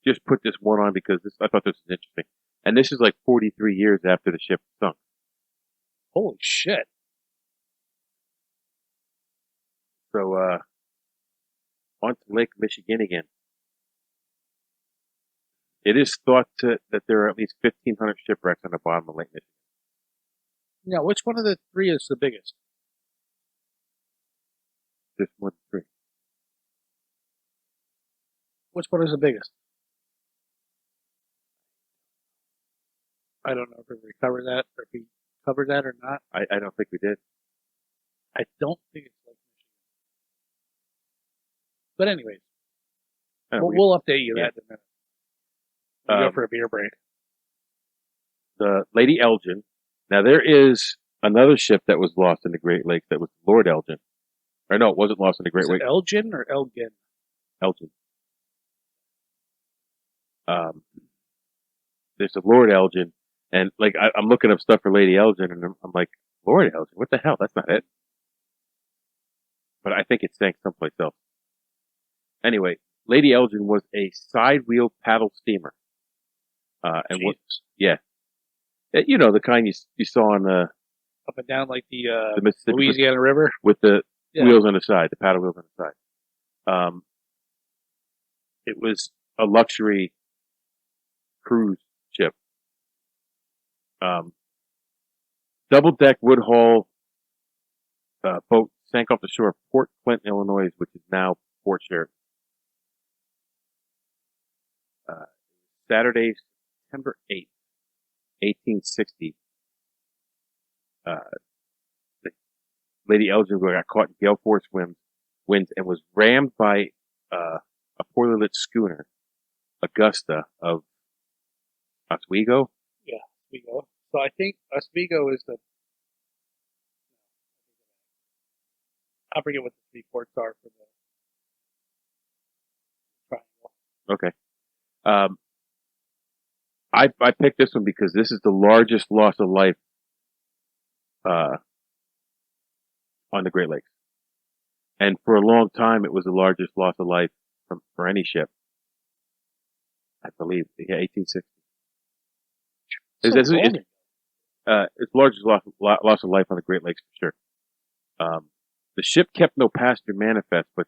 just put this one on because I thought this was interesting. And this is like 43 years after the ship sunk. holy shit. So on to Lake Michigan again. It is thought that there are at least 1,500 shipwrecks on the bottom of Lake Michigan. Now, which one of the three is the biggest? Just more than three. Which one is the biggest? I don't know if we covered that, or if we covered that or not. I don't think we did. I don't think it's Lake Michigan. But anyways, we'll update you that in a minute. We'll go for a beer break. the Lady Elgin. Now there is another ship that was lost in the Great Lakes that was Lord Elgin. Or no, it wasn't lost in the Great Is it Lakes. Elgin or Elgin? Elgin. There's a Lord Elgin, and like I'm looking up stuff for Lady Elgin, and I'm like, Lord Elgin, what the hell? That's not it. But I think it sank someplace else. Anyway, Lady Elgin was a side-wheel paddle steamer. And what? Yeah, you know the kind you saw on the Up and down like the Mississippi Louisiana River with the Yeah. wheels on the side, the paddle wheels on the side. It was a luxury cruise ship. Double-deck Woodhull boat sank off the shore of Port Clinton, Illinois, which is now Port Sheridan. Saturday, September 8th, 1860. The Lady Elgin got caught in gale force winds and was rammed by a poorly lit schooner, Augusta of Oswego. Yeah, Oswego. So I think Oswego is the. I forget what the three ports are for the triangle. Okay. I picked this one because this is the largest loss of life on the Great Lakes, and for a long time it was the largest loss of life for any ship. I believe, yeah, 1860. It's the largest loss of life on the Great Lakes for sure. The ship kept no passenger manifest, but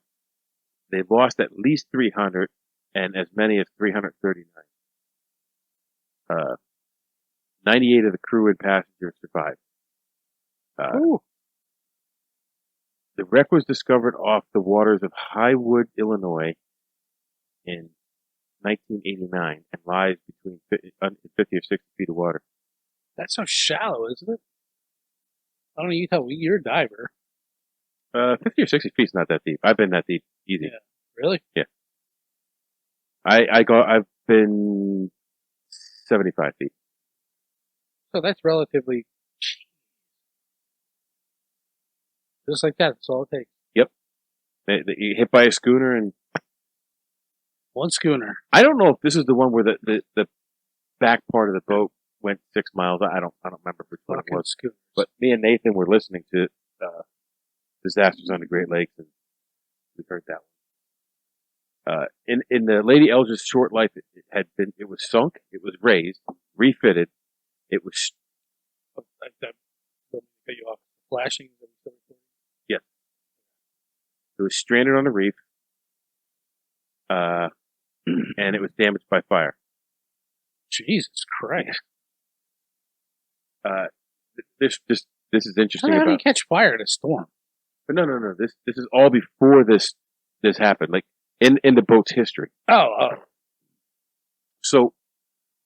they lost at least 300 and as many as 339. 98 of the crew and passengers survived. The wreck was discovered off the waters of Highwood, Illinois in 1989 and lies between 50 or 60 feet of water. That's so shallow, isn't it? I don't know. You tell me. You're a diver. 50 or 60 feet is not that deep. I've been that deep. Easy. Yeah. Really? Yeah. I've been 75 feet. So that's relatively. Just like that. That's all it takes. Yep. You hit by a schooner and. One schooner. I don't know if this is the one where the back part of the boat went 6 miles. I don't remember which one it was. Schooners. But me and Nathan were listening to Disasters on the Great Lakes, and we heard that one. In the Lady Elgin's short life, it was sunk, it was raised, refitted, it was. Don't cut you off. Flashing. Yes. It was stranded on the reef, and it was damaged by fire. Jesus Christ! This is interesting. How do you catch fire in a storm? But no. This is all before this happened, like in the boat's history. Oh. So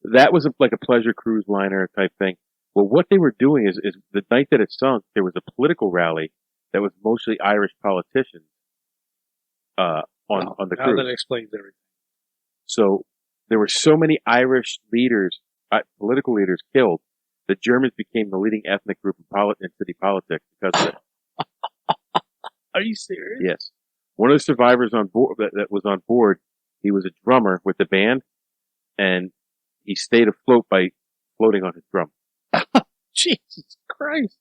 that was like a pleasure cruise liner type thing. Well, what they were doing is the night that it sunk, there was a political rally that was mostly Irish politicians on the cruise. Now that explains everything. So there were so many Irish leaders, political leaders killed. The Germans became the leading ethnic group in city politics because of it. Are you serious? Yes. One of the survivors on board that was on board, he was a drummer with the band, and he stayed afloat by floating on his drum. Jesus Christ!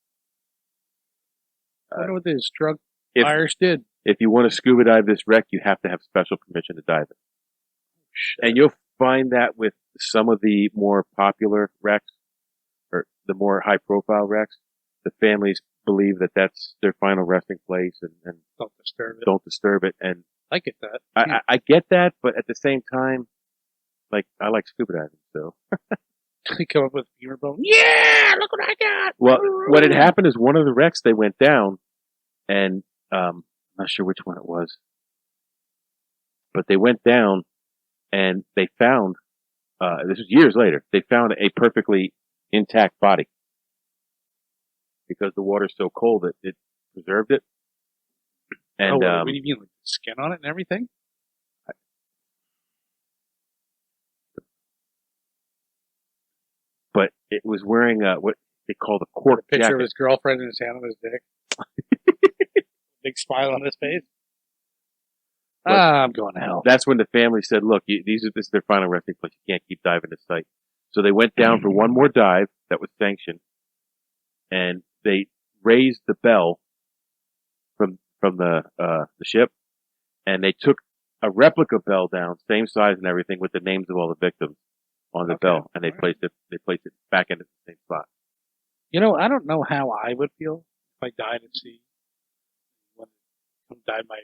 I wonder what this drunk Irish did. If you want to scuba dive this wreck, you have to have special permission to dive it. Shit. And you'll find that with some of the more popular wrecks, or the more high-profile wrecks, the families believe that that's their final resting place, and Don't disturb it. don't disturb it. And I get that. I get that, but at the same time, like, I like scuba diving, so. They come up with humor bone. Yeah, look what I got. Well, what had happened is one of the wrecks, they went down, and I'm not sure which one it was, but they went down, and they found, this was years later, they found a perfectly intact body. Because the water's so cold, it preserved it. And, what do you mean, like skin on it and everything? but it was wearing what they call the cork Picture jacket. of his girlfriend and his hand on his dick. Big smile on his face. I'm going to hell. That's when the family said, "Look, this is their final resting place. You can't keep diving this site." So they went down for one more dive that was sanctioned, and they raised the bell from the ship, and they took a replica bell down, same size and everything, with the names of all the victims on the bell, and they placed it back into the same spot. You know, I don't know how I would feel if I died at sea. When died my,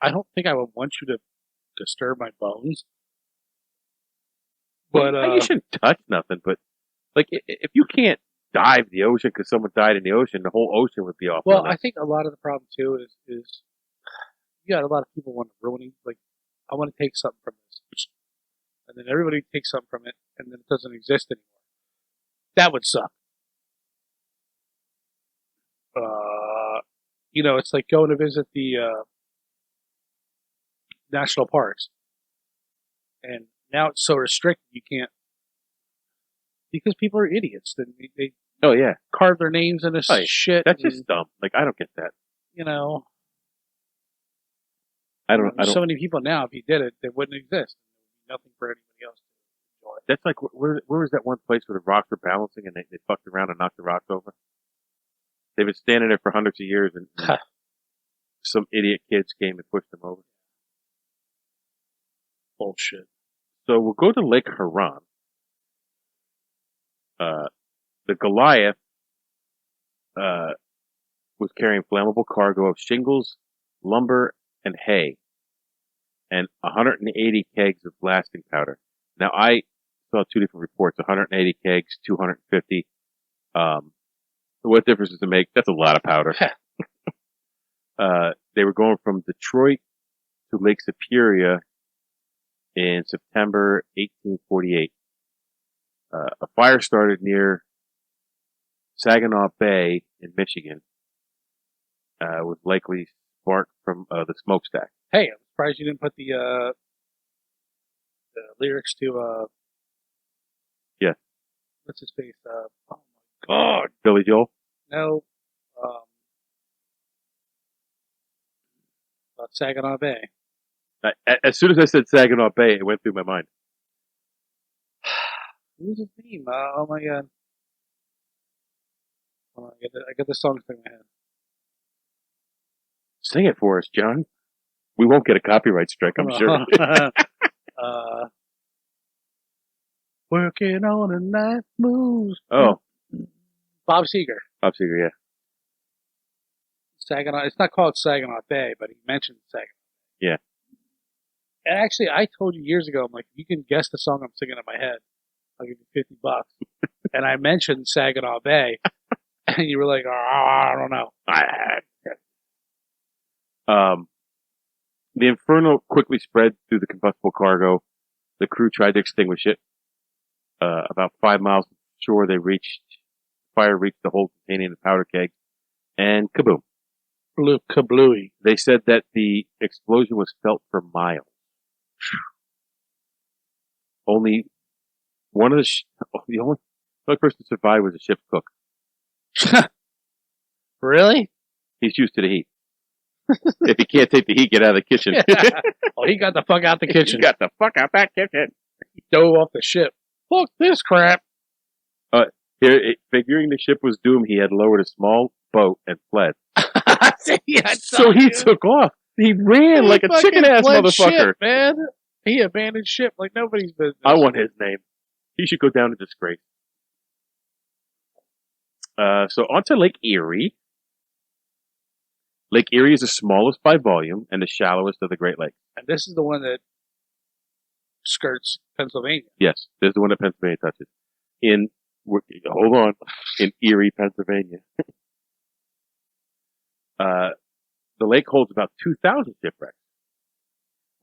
I don't think I would want you to disturb my bones. But you shouldn't touch nothing. But like, if you can't dive the ocean because someone died in the ocean, the whole ocean would be off. Well, I think a lot of the problem too is you got a lot of people want to ruin. Like, I want to take something from this, and then everybody takes something from it, and then it doesn't exist anymore. That would suck. You know, it's like going to visit the national parks, and now it's so restricted you can't, because people are idiots. Then they oh yeah, carve their names into shit. That's just dumb. Like, I don't get that. You know, I don't. So many people now, if you did it, they wouldn't exist. Nothing for anybody else to enjoy. That's like where was that one place where the rocks were balancing and they fucked around and knocked the rocks over? They've been standing there for hundreds of years, and some idiot kids came and pushed them over. Bullshit. So we'll go to Lake Huron. The Goliath was carrying flammable cargo of shingles, lumber, and hay, and 180 kegs of blasting powder. Now, I saw two different reports: 180 kegs, 250. What difference does it make? That's a lot of powder. They were going from Detroit to Lake Superior in September 1848. A fire started near Saginaw Bay in Michigan, with likely spark from the smokestack. Hey, I'm surprised you didn't put the lyrics to yeah. What's his face? Oh my God, Billy Joel. No, about Saginaw Bay. As soon as I said Saginaw Bay, it went through my mind. What was his name? Oh my god! Oh, I got the song stuck in my head. Sing it for us, John. We won't get a copyright strike, I'm sure. Working on a night moves. Oh, Bob Seger. Bob Seger, yeah. Saginaw. It's not called Saginaw Bay, but he mentioned Saginaw. Yeah. And actually, I told you years ago, I'm like, if you can guess the song I'm singing in my head, I'll give you $50. And I mentioned Saginaw Bay, and you were like, oh, I don't know. The inferno quickly spread through the combustible cargo. The crew tried to extinguish it. About 5 miles from shore, fire reached the hold containing the powder keg, and kaboom. Kablooey. They said that the explosion was felt for miles. Only one of the only person to survive was the ship's cook. Really? He's used to the heat. If he can't take the heat, get out of the kitchen. Oh, he got the fuck out the kitchen. He got the fuck out that kitchen. He dove off the ship. Fuck this crap. Figuring the ship was doomed, he had lowered a small boat and fled. So he took off. He ran like a chicken-ass motherfucker. Ship, man. He abandoned ship like nobody's business. I want his name. He should go down in disgrace. So on to Lake Erie. Lake Erie is the smallest by volume and the shallowest of the Great Lakes. And this is the one that skirts Pennsylvania. Yes, this is the one that Pennsylvania touches. In Erie, Pennsylvania. The lake holds about 2,000 shipwrecks.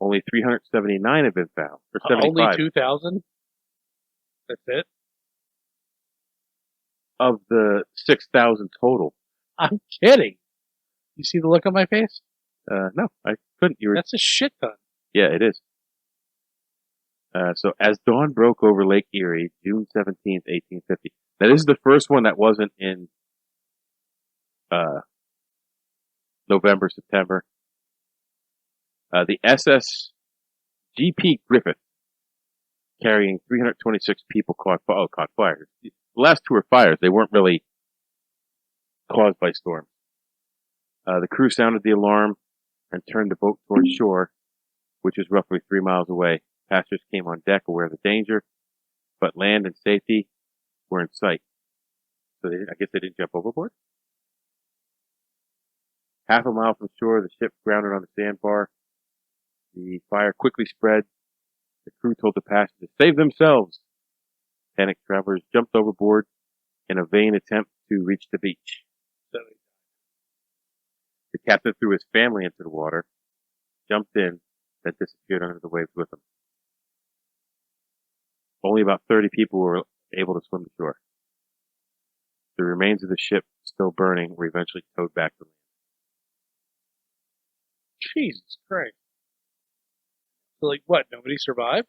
Only 379 have been found. Or 75. Only 2,000? That's it? Of the 6,000 total. I'm kidding. You see the look on my face? No, I couldn't. That's a shit ton. Yeah, it is. So as dawn broke over Lake Erie, June 17th, 1850. Now this is the first one that wasn't in November, September. The SS G.P. Griffith, carrying 326 people, caught fire. The last two were fires. They weren't really caused by storms. The crew sounded the alarm and turned the boat toward shore, which was roughly 3 miles away. Passengers came on deck aware of the danger, but land and safety were in sight. So I guess they didn't jump overboard. Half a mile from shore, the ship grounded on the sandbar. The fire quickly spread. The crew told the passengers to save themselves. Panicked travelers jumped overboard in a vain attempt to reach the beach. The captain threw his family into the water, jumped in, then disappeared under the waves with them. Only about 30 people were able to swim to shore. The remains of the ship, still burning, were eventually towed back to land. Jesus Christ. So, like, what? Nobody survived?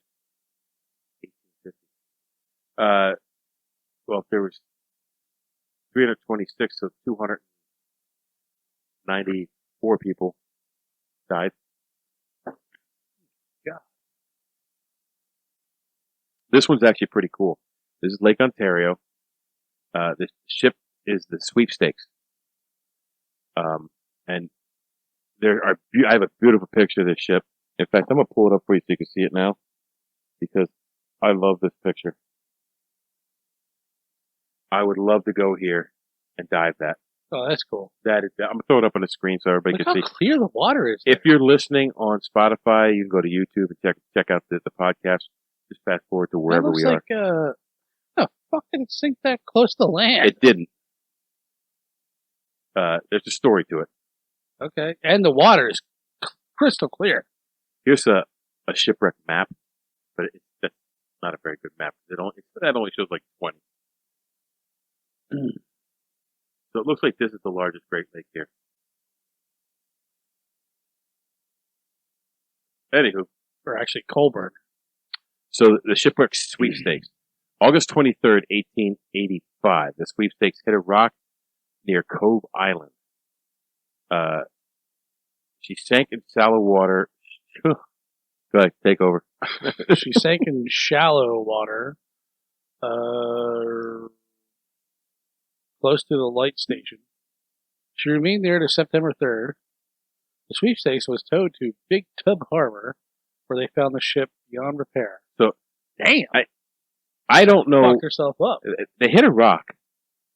1850. Well, there was 326, so 294 people died. Yeah. This one's actually pretty cool. This is Lake Ontario. The ship is the Sweepstakes. And I have a beautiful picture of this ship. In fact, I'm going to pull it up for you so you can see it now, because I love this picture. I would love to go here and dive that. Oh, that's cool. I'm going to throw it up on the screen so everybody Look can see. how clear the water is. If you're listening on Spotify, you can go to YouTube and check out the podcast. Just fast forward to wherever we are. The fuck did it sink that close to land? It didn't. There's a story to it. Okay. And the water is crystal clear. Here's a shipwreck map, but that's not a very good map. That only shows like 20. So it looks like this is the largest Great Lake here. Anywho. Or actually Colburn. So the shipwreck sweepstakes. August 23rd, 1885. The sweepstakes hit a rock near Cove Island. She sank in shallow water. Go ahead, take over. She sank in shallow water, close to the light station. She remained there to September 3rd. The sweepstakes was towed to Big Tub Harbor, where they found the ship beyond repair. So, damn, I don't know. Fucked herself up. They hit a rock,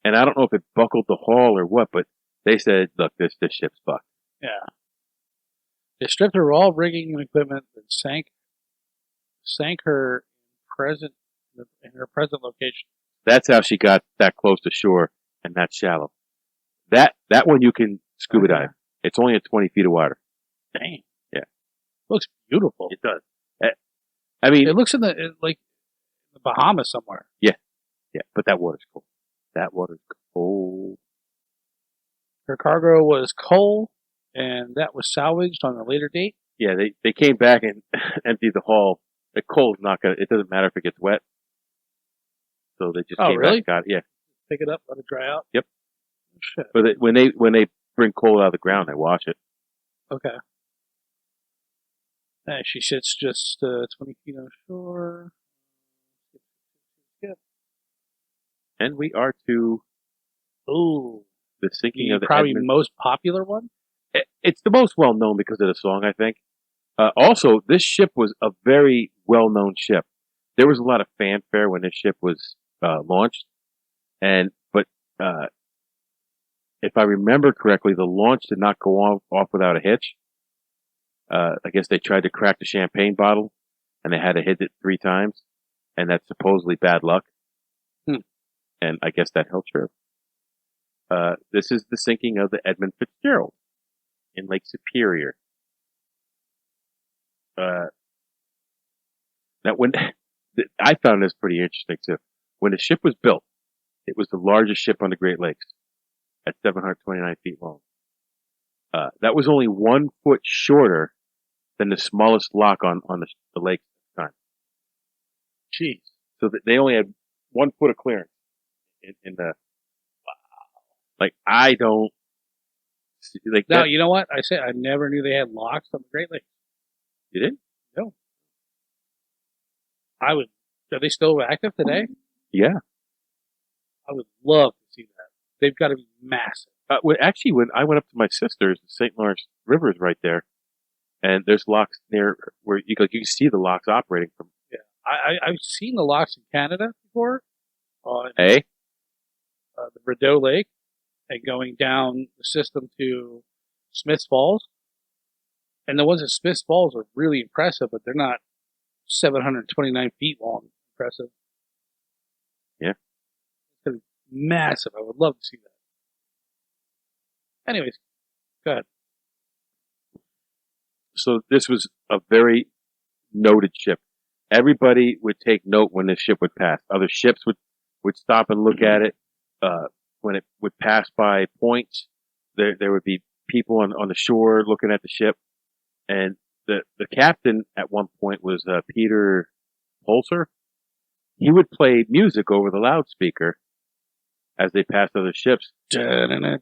and I don't know if it buckled the hull or what, but they said, "Look, this ship's fucked." Yeah. They stripped her of all rigging and equipment and sank her in her present location. That's how she got that close to shore and that shallow. That one you can scuba dive. It's only at 20 feet of water. Dang. Yeah. Looks beautiful. It does. I mean, it looks in the Bahamas somewhere. Yeah. Yeah. But that water's cold. That water's cold. Her cargo was coal, and that was salvaged on a later date. Yeah, they came back and emptied the hull. The coal's not gonna. It doesn't matter if it gets wet. So they just came back and got it. Yeah. Pick it up, let it dry out. Yep. Oh, shit. But when they bring coal out of the ground, they wash it. Okay. She sits just 20 feet on shore. Yep. And we are to the sinking of the probably Edmund. most popular one. It's the most well known because of the song, I think. Also, this ship was a very well known ship. There was a lot of fanfare when this ship was launched, but if I remember correctly, the launch did not go off without a hitch. I guess they tried to crack the champagne bottle, and they had to hit it 3 times, and that's supposedly bad luck. And I guess that held true. This is the sinking of the Edmund Fitzgerald in Lake Superior. Now, I found this pretty interesting too. When the ship was built, it was the largest ship on the Great Lakes at 729 feet long. That was only 1 foot shorter than the smallest lock on the lake at the time. Jeez. So that they only had 1 foot of clearance in the. Like I don't. Like Now, that, you know what? I never knew they had locks on the Great Lakes. you didn't? No. Are they still active today? Yeah. I would love to see that. They've got to be massive. Actually, when I went up to my sister's, the St. Lawrence River is right there, and there's locks near where you can see the locks operating from. Yeah. I've seen the locks in Canada before on Hey, the Rideau Lake and going down the system to Smiths Falls. And the ones at Smiths Falls are really impressive, but they're not 729 feet long. Impressive. Yeah. It's going to be massive. I would love to see that. Anyways, go ahead. so this was a very noted ship. Everybody would take note when this ship would pass. Other ships would stop and look at it. When it would pass by points, there would be people on the shore looking at the ship. And the captain at one point was Peter Pulser. He would play music over the loudspeaker as they passed other ships. And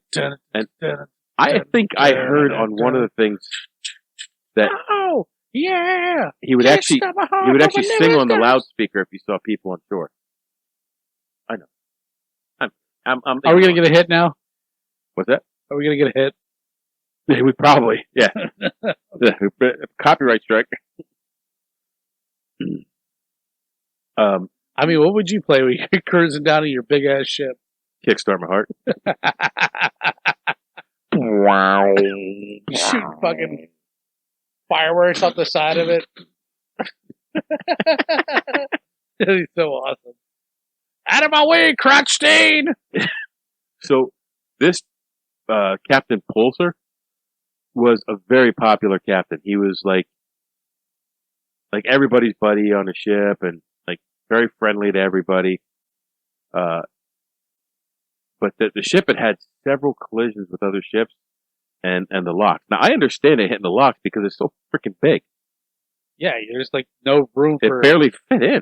I think I heard on one of the things that Oh, yeah! he would actually sing on the loudspeaker if he saw people on shore. I know. Are we going to get a hit now? What's that? Are we going to get a hit? Yeah, we probably, yeah. Copyright strike. I mean, what would you play when you're cruising down in your big ass ship? Kickstart my heart. You shoot fucking fireworks off the side of it. That'd be so awesome. Out of my way, Crotchstein! So this Captain Pulser was a very popular captain. He was like everybody's buddy on the ship and like very friendly to everybody. But the ship had several collisions with other ships and the locks. Now I understand it hitting the locks because it's so freaking big. Yeah, there's like no room for it. Barely fit in.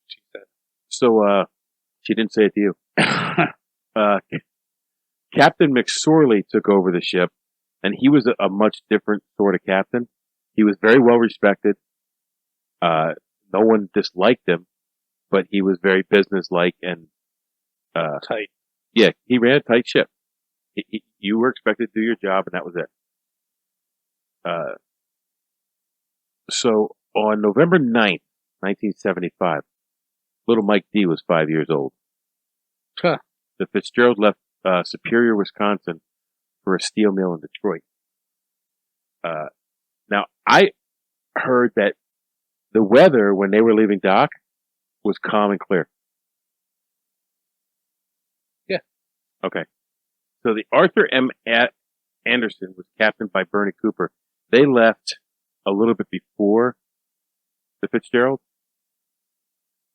She said. So she didn't say it to you. Captain McSorley took over the ship, and he was a much different sort of captain. He was very well respected. No one disliked him, but he was very businesslike and tight. Yeah, he ran a tight ship. You were expected to do your job, and that was it. So on November 9th, 1975, little Mike D was 5 years old. Huh. The Fitzgerald left Superior, Wisconsin for a steel mill in Detroit. Now, I heard that the weather when they were leaving dock was calm and clear. Yeah. Okay. So the Arthur M. Anderson was captained by Bernie Cooper. They left a little bit before the Fitzgerald,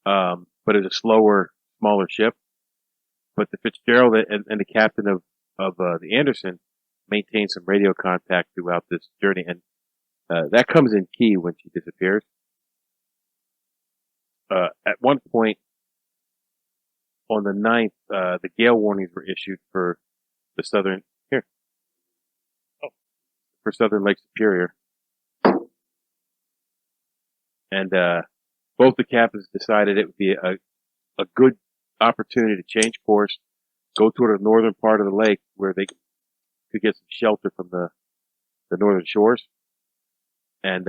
but it's a slower, smaller ship. But the Fitzgerald and the captain of the Anderson maintained some radio contact throughout this journey, and that comes in key when she disappears. At one point on the 9th, the gale warnings were issued for the southern Lake Superior, and both the captains decided it would be a good opportunity to change course, go toward the northern part of the lake where they could get some shelter from the northern shores, and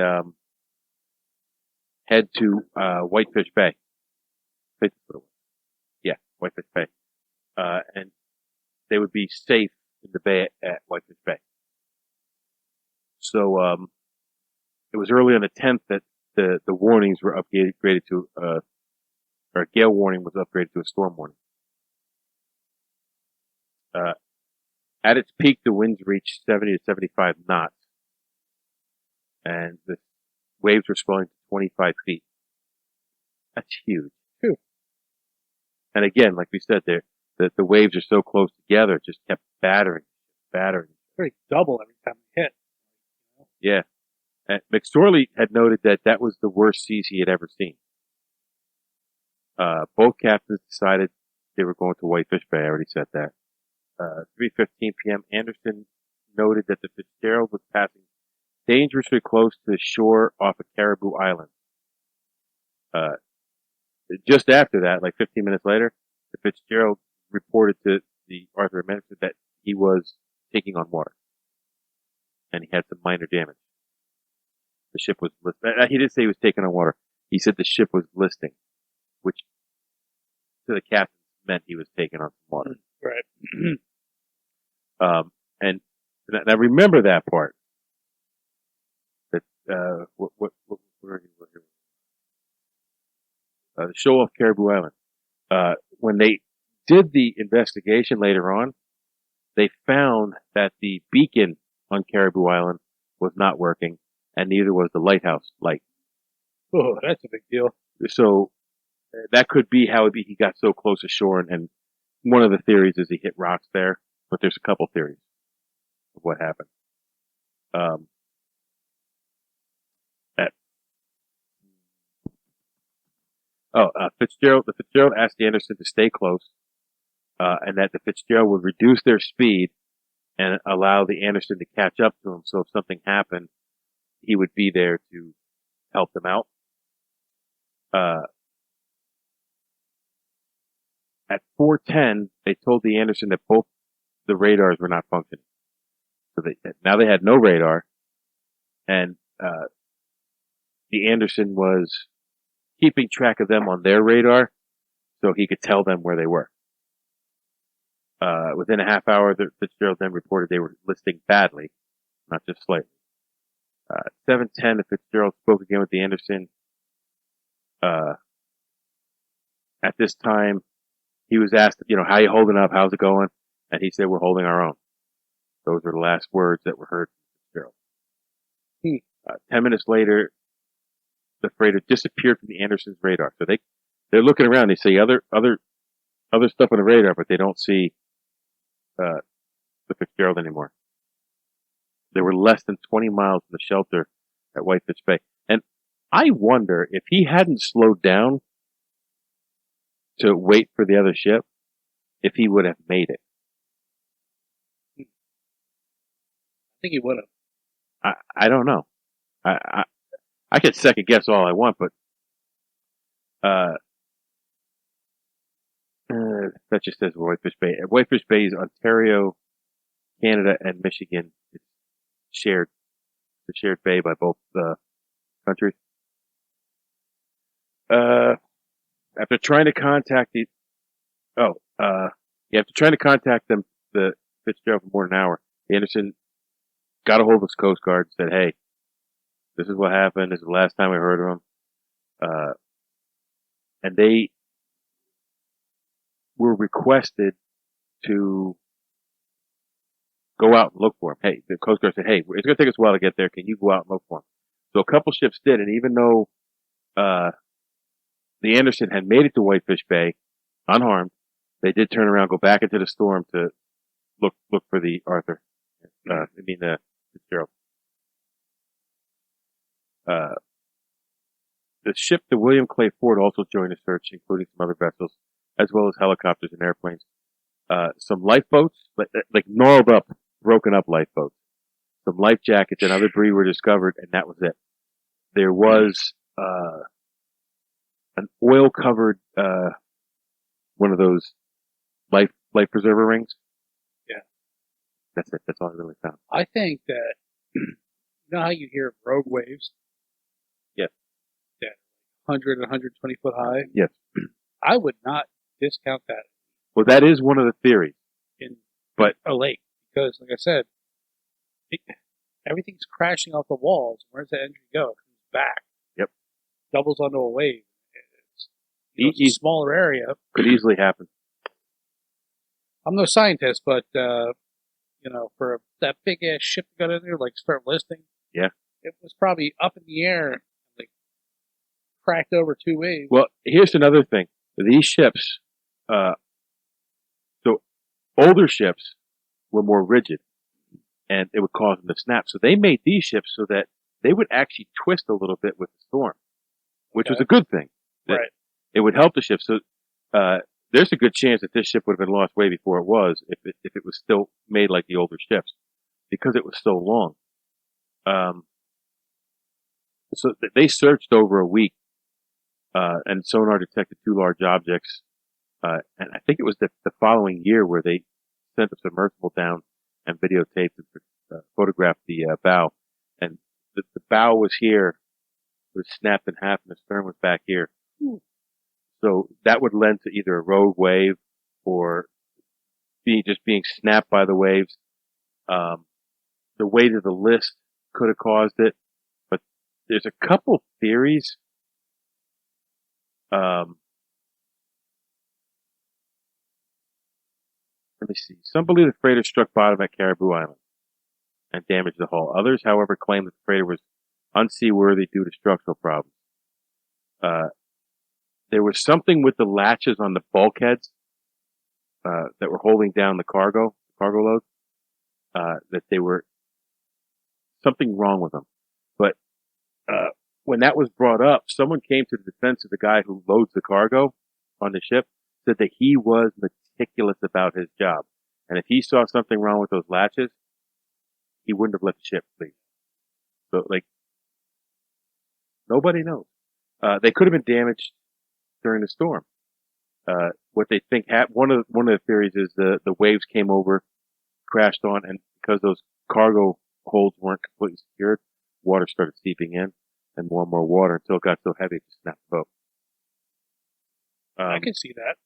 head to Whitefish Bay. Yeah, Whitefish Bay, and they would be safe in the bay at Whitefish Bay. So it was early on the 10th that the warnings were upgraded to or gale warning was upgraded to a storm warning. At its peak, the winds reached 70 to 75 knots, and the waves were swelling to 25 feet. That's huge. Phew. And again, like we said, the waves are so close together, it just kept battering. Very double every time we hit. Yeah. And McSorley had noted that was the worst seas he had ever seen. Both captains decided they were going to Whitefish Bay. I already said that. 3:15 p.m. Anderson noted that the Fitzgerald was passing dangerously close to the shore off of Caribou Island. Just after that, like 15 minutes later, the Fitzgerald reported to the Arthur Anderson that he was taking on water, and he had some minor damage. The ship was he didn't say he was taking on water. He said the ship was listing, which to the captain meant he was taking on some water. Right. And I remember that part. That the show off Caribou Island. When they did the investigation later on, they found that the beacon on Caribou Island was not working, and neither was the lighthouse light. Oh, that's a big deal. So that could be how he got so close to shore, and one of the theories is he hit rocks there, but there's a couple theories of what happened. The Fitzgerald asked the Anderson to stay close, and that the Fitzgerald would reduce their speed and allow the Anderson to catch up to him. So if something happened, he would be there to help them out. At 4:10, they told the Anderson that both the radars were not functioning. So now they had no radar, and the Anderson was keeping track of them on their radar, so he could tell them where they were. Within a half hour, the Fitzgerald then reported they were listing badly, not just slightly. 7:10, the Fitzgerald spoke again with the Anderson. At this time, he was asked, how you holding up? How's it going? And he said, we're holding our own. Those were the last words that were heard from Fitzgerald. 10 minutes later, the freighter disappeared from the Anderson's radar. So they're looking around. They see other stuff on the radar, but they don't see the Fitzgerald anymore. They were less than 20 miles from the shelter at Whitefish Bay. And I wonder if he hadn't slowed down to wait for the other ship, if he would have made it. I think he would have. I don't know. I could second guess all I want, but that just says Whitefish Bay. Whitefish Bay is Ontario, Canada, and Michigan. It's shared. It's a shared bay by both countries. After trying to contact them, the Fitzgerald for more than an hour, Anderson got a hold of his Coast Guard and said, hey, this is what happened. This is the last time I heard of him. And they were requested to go out and look for him. Hey, the Coast Guard said, hey, it's going to take us a while to get there. Can you go out and look for him? So a couple ships did, and even though the Anderson had made it to Whitefish Bay unharmed, they did turn around, go back into the storm to look for the Arthur. The Fitzgerald. The ship, the William Clay Ford, also joined the search, including some other vessels, as well as helicopters and airplanes. Some lifeboats, like gnarled up, broken up lifeboats. Some life jackets and other debris were discovered, and that was it. There was an oil-covered one of those life preserver rings. Yeah, that's it. That's all I really found. I think that you know how you hear of rogue waves. Yes. Yeah, 100 and 120 foot high. Yes. I would not discount that. Well, that is one of the theories. But a lake, because like I said, everything's crashing off the walls. Where's the engine go? It comes back. Yep. Doubles onto a wave. It's a smaller area. Could easily happen. I'm no scientist, but for that big ass ship that got in there, like start listing. Yeah. It was probably up in the air, like cracked over two waves. Well, here's another thing. These ships, so older ships were more rigid, and it would cause them to snap. So they made these ships so that they would actually twist a little bit with the storm, which was a good thing. Right. it would help the ship. So there's a good chance that this ship would have been lost way before it was, if it was still made like the older ships, because it was so long. So they searched over a week, and sonar detected 2 large objects. And I think it was the following year where they sent a submersible down and videotaped and photographed the bow. And the bow was here, it was snapped in half, and the stern was back here. So that would lend to either a rogue wave or just being snapped by the waves. The weight of the list could have caused it, but there's a couple theories. Let me see. Some believe the freighter struck bottom at Caribou Island and damaged the hull. Others, however, claim that the freighter was unseaworthy due to structural problems. There was something with the latches on the bulkheads that were holding down the cargo load, that they were something wrong with them. But when that was brought up, someone came to the defense of the guy who loads the cargo on the ship, said that he was meticulous about his job. And if he saw something wrong with those latches, he wouldn't have let the ship leave. So, nobody knows. They could have been damaged during the storm. What they think one of the theories is the waves came over, crashed on, and because those cargo holds weren't completely secured, water started seeping in, and more water until it got so heavy it just snapped the boat. I can see that.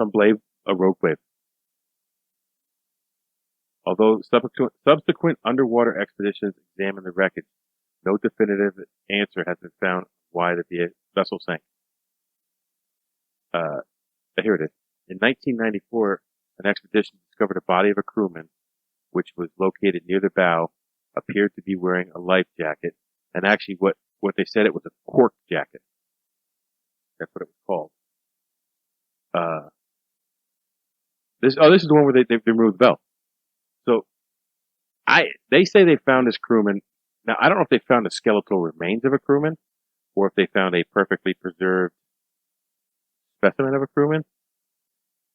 Some blame a rogue wave. Although subsequent underwater expeditions examined the wreckage, no definitive answer has been found why the vessel sank. Here it is. In 1994, an expedition discovered a body of a crewman, which was located near the bow, appeared to be wearing a life jacket, and actually what they said, it was a cork jacket. That's what it was called. This is the one where they removed the bell. So they say they found this crewman. Now, I don't know if they found the skeletal remains of a crewman or if they found a perfectly preserved specimen of a crewman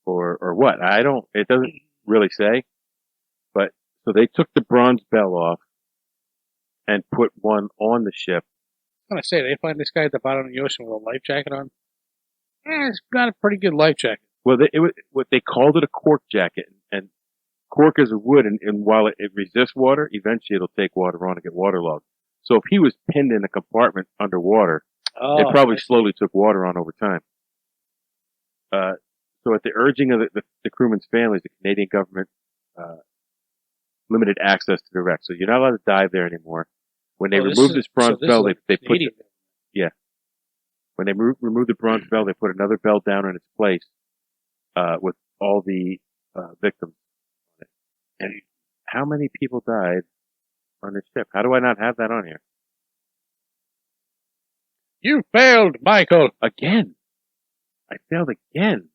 or what. It doesn't really say. But so they took the bronze bell off and put one on the ship. I was gonna say, they find this guy at the bottom of the ocean with a life jacket on. It's got a pretty good life jacket. Well, they called it a cork jacket, and cork is a wood, and while it resists water, eventually it'll take water on and get waterlogged. So if he was pinned in a compartment underwater, it probably slowly took water on over time. So at the urging of the crewmen's families, the Canadian government limited access to the wreck. So you're not allowed to dive there anymore. When they removed this bronze bell, they put when they removed the bronze bell, they put another bell down in its place with all the victims. And how many people died on this ship? How do I not have that on here? You failed, Michael! Again! I failed again.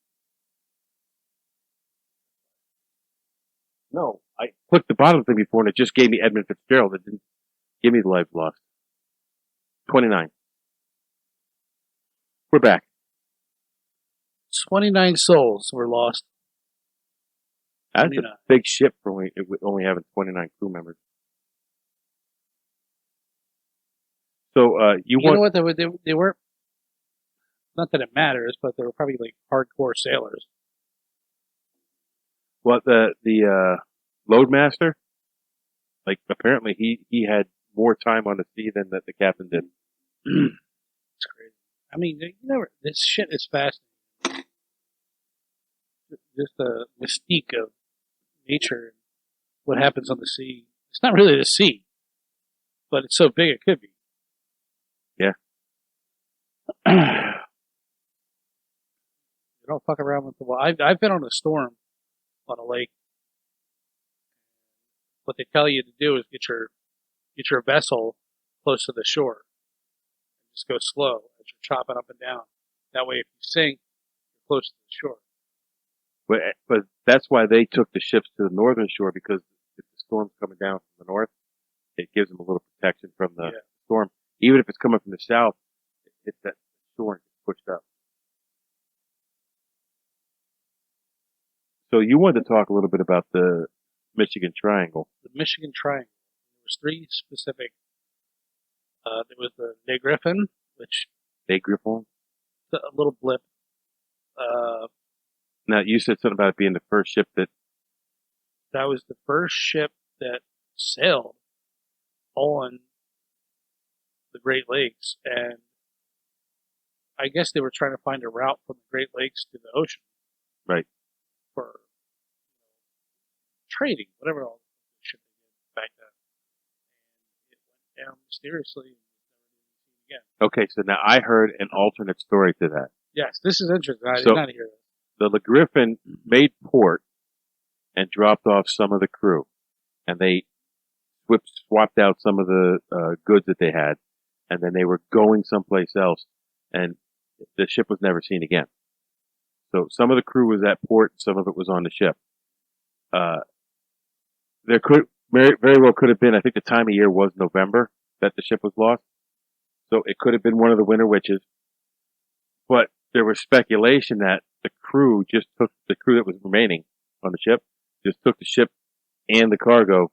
No, I clicked the bottom thing before and it just gave me Edmund Fitzgerald. It didn't give me the lives lost. 29. We're back. 29 souls were lost. That's a big ship for only having 29 crew members. So, you know what? They weren't, not that it matters, but they were probably like hardcore sailors. Well, the loadmaster, like apparently he had more time on the sea than the captain did. It's crazy. I mean, this shit is fascinating. Just the mystique of nature and what happens on the sea. It's not really the sea, but it's so big it could be. Yeah. You don't fuck around with the water. I've been on a storm on a lake. What they tell you to do is get your vessel close to the shore. Just go slow as you're chopping up and down. That way, if you sink, you're close to the shore. But that's why they took the ships to the northern shore, because if the storm's coming down from the north, it gives them a little protection from the storm. Even if it's coming from the south, it's that shore and gets pushed up. So you wanted to talk a little bit about the Michigan Triangle. The Michigan Triangle. There was three specific. There was the Day Griffin, which Day Griffin? a little blip. Now, you said something about it being the first ship that was the first ship that sailed on the Great Lakes, and I guess they were trying to find a route from the Great Lakes to the ocean. Right. For trading, whatever all the ship they did back then. And it went down mysteriously and was never seen again. Okay, so now I heard an alternate story to that. Yes, this is interesting. I did not hear this. The Griffin made port and dropped off some of the crew, and they swapped out some of the goods that they had, and then they were going someplace else, and the ship was never seen again. So some of the crew was at port, some of it was on the ship. There could very well could have been, I think the time of year was November that the ship was lost, so it could have been one of the Winter Witches. But there was speculation that the crew that was remaining on the ship, just took the ship and the cargo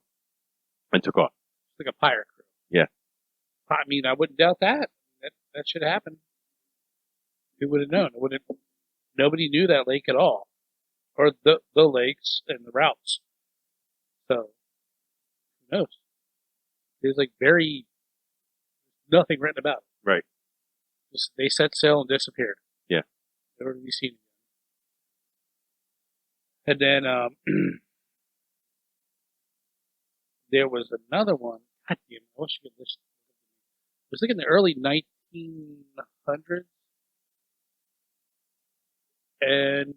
and took off. It's like a pirate crew. Yeah. I mean, I wouldn't doubt that. That should happen. Who would have known? Nobody knew that lake at all. Or the lakes and the routes. So, who knows? There's nothing written about it. Right. Just, they set sail and disappeared. Yeah. Never to be seen again. And then, there was another one. God damn, I wish you could listen. It was like in the early 1900s. And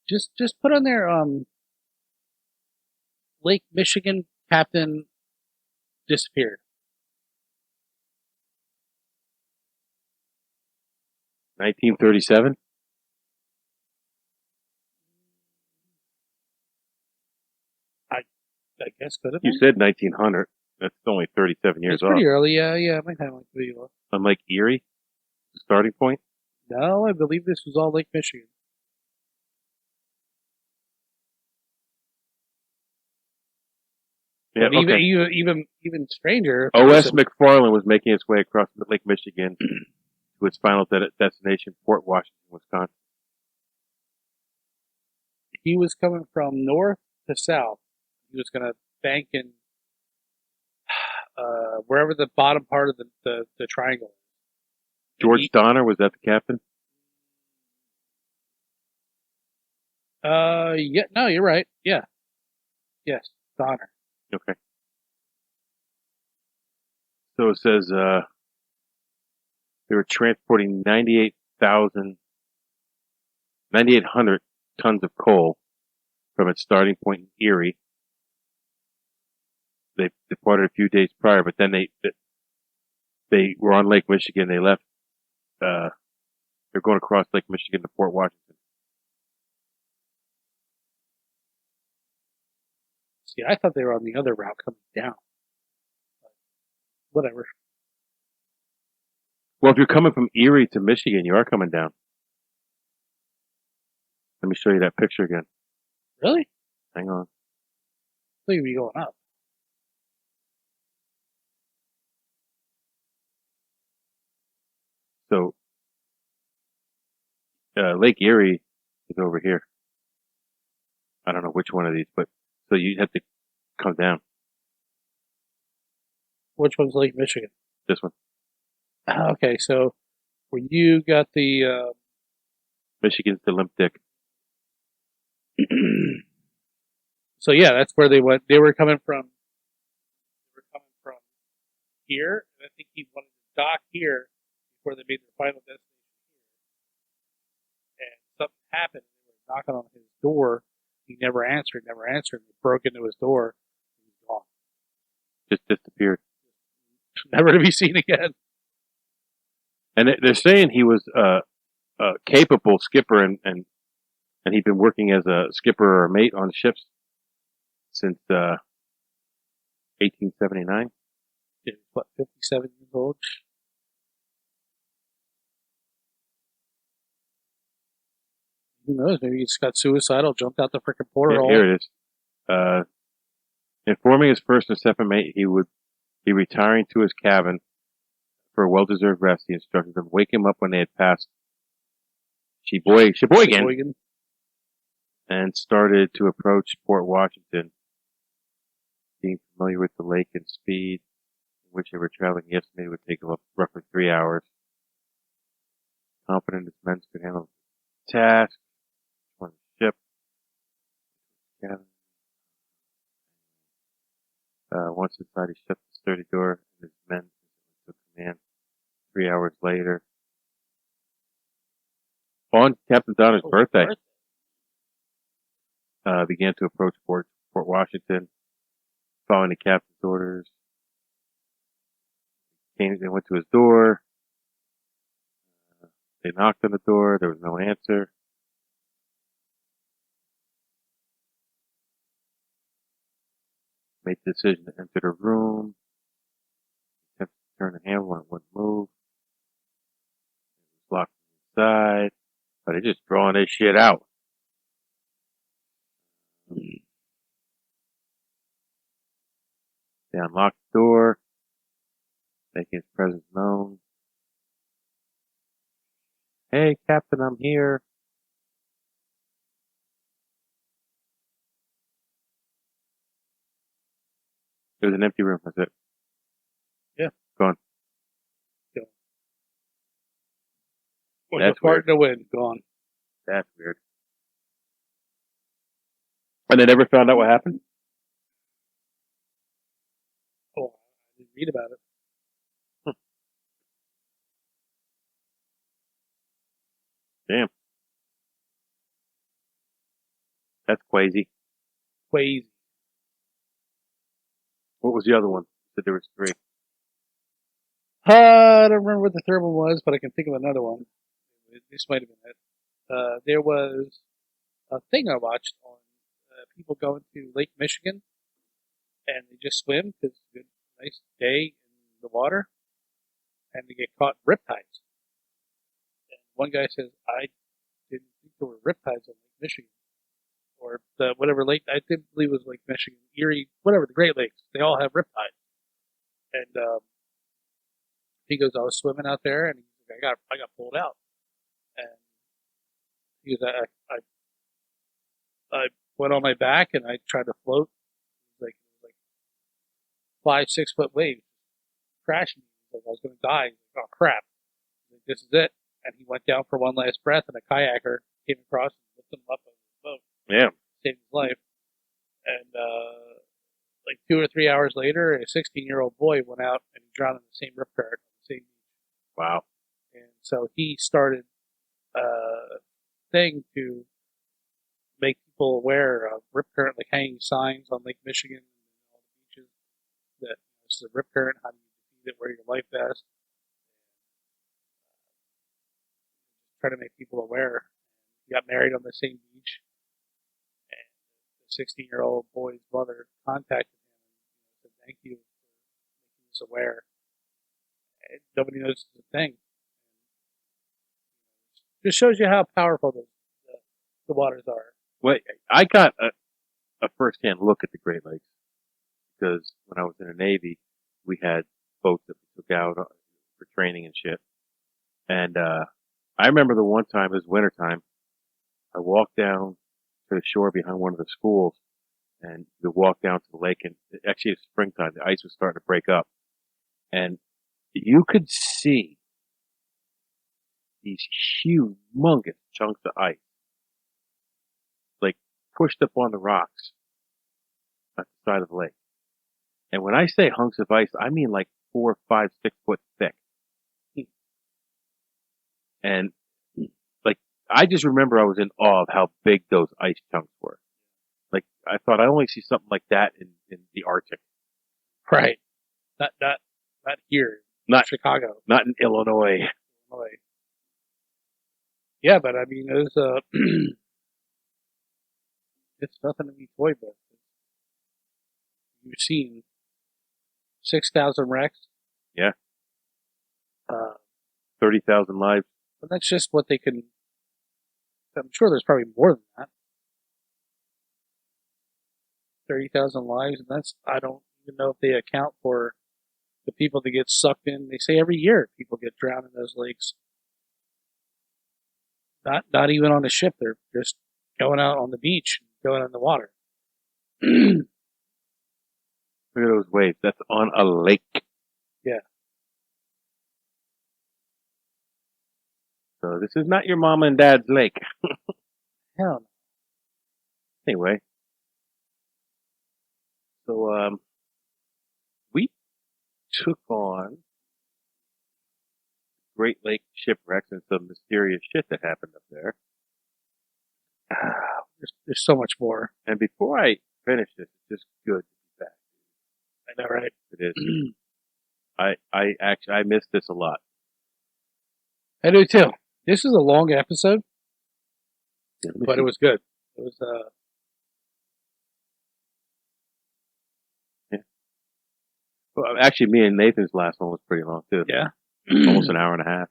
just put on there, Lake Michigan captain disappeared. 1937? I guess could have been. You said 1900. That's only 37 years It's pretty off. early, yeah. It might have like pretty off. On Lake Erie, the starting point. No, I believe this was all Lake Michigan. Yeah, But okay. even stranger. O.S. McFarland was making its way across Lake Michigan to its final destination, Port Washington, Wisconsin. He was coming from north to south. He was going to bank in wherever the bottom part of the triangle is. George Donner, was that the captain? Yeah, no, you're right. Yeah. Yes, Donner. Okay. So it says, they were transporting 9,800 tons of coal from its starting point in Erie. They departed a few days prior, but then they were on Lake Michigan. They left, they're going across Lake Michigan to Port Washington. See, I thought they were on the other route coming down. But whatever. Well, if you're coming from Erie to Michigan, you are coming down. Let me show you that picture again. Really? Hang on. I thought you'd be going up. So, Lake Erie is over here. I don't know which one of these, but so you have to come down. Which one's Lake Michigan? This one. Okay, so where you got the Michigan's the limp dick. so yeah, that's where they went. They were coming from here, and I think he wanted to dock here before they made their final destination here. And something happened. They were knocking on his door. He never answered. They broke into his door. He was gone. Just disappeared. Never to be seen again. And they're saying he was a capable skipper, and he'd been working as a skipper or a mate on ships since 1879. He was, what, 57 years old? Who knows? Maybe he just got suicidal, jumped out the freaking portal. Here it is. Informing his first and second mate he would be retiring to his cabin for a well-deserved rest, he instructed them to wake him up when they had passed Sheboygan, and started to approach Port Washington. Being familiar with the lake and speed in which they were traveling, he estimated it would take roughly 3 hours. Confident his men could handle the task on the ship. Once inside, he shut the sturdy door, and his men took command. 3 hours later, on Captain Donner's birthday, began to approach Fort Washington, following the captain's orders. They went to his door. They knocked on the door. There was no answer. Made the decision to enter the room. Attempted to turn the handle and it wouldn't move. It was locked inside. But they're just drawing this shit out. They unlocked the door, making his presence known. Hey, Captain, I'm here. It was an empty room, that's it. Yeah. Gone. That's weird. The wind, gone. That's weird. And they never found out what happened? Oh, I didn't read about it. Damn. That's crazy. Crazy. What was the other one? You said there was 3. I don't remember what the third one was, but I can think of another one. This might have been it. There was a thing I watched on people going to Lake Michigan, and they just swim because it's a nice day in the water, and they get caught in riptides. And one guy says, I didn't think there were riptides on Lake Michigan. Or whatever lake, I didn't believe it was Lake Michigan, Erie, whatever, the Great Lakes. They all have riptides. And he goes, I was swimming out there, and he's like, I got pulled out. And he goes, I went on my back and I tried to float. Like 5-6 foot waves crashing. Like I was going to die. Like, oh crap! Like, this is it. And he went down for one last breath, and a kayaker came across and lifted him up on the boat. Yeah, saved his life. And like 2 or 3 hours later, a 16-year-old boy went out and he drowned in the same rip current on the same beach. wow. And so he started a thing to make people aware of rip current, like hanging signs on Lake Michigan and all the beaches that this is a rip current, how do you defeat it, wear your life vest. Try to make people aware. He got married on the same beach, and the 16-year-old boy's mother contacted him and said, thank you for making us aware. And nobody knows it's a thing. Just shows you how powerful the waters are. Well, I got a first-hand look at the Great Lakes because when I was in the Navy, we had boats that we took out for training and shit. And I remember the one time, it was wintertime, I walked down to the shore behind one of the schools and we walked down to the lake, and actually it's springtime, the ice was starting to break up. And you could see these humongous chunks of ice, like pushed up on the rocks at the side of the lake. And when I say hunks of ice, I mean like 4, 5, 6 foot thick. And like, I just remember I was in awe of how big those ice chunks were. Like, I thought I only see something like that in the Arctic. Right. Not here. Not Chicago. Not in Illinois. Yeah, but I mean, it's nothing to be toyed with. you've seen 6,000 wrecks. Yeah. 30,000 lives. But that's just what they can. I'm sure there's probably more than that. 30,000 lives, and I don't even know if they account for the people that get sucked in. They say every year people get drowned in those lakes. Not even on a ship. They're just going out on the beach, going in the water. Look at those waves. That's on a lake. Yeah. So this is not your mom and dad's lake. Hell no. Anyway. So, we took on Great Lake shipwrecks and some mysterious shit that happened up there. There's so much more. And before I finish this, it's just good to be back. I know, right? It is. I missed this a lot. I do too. This is a long episode, but it was good. It was, yeah. Well, actually, me and Nathan's last one was pretty long too. Yeah. Almost an hour and a half.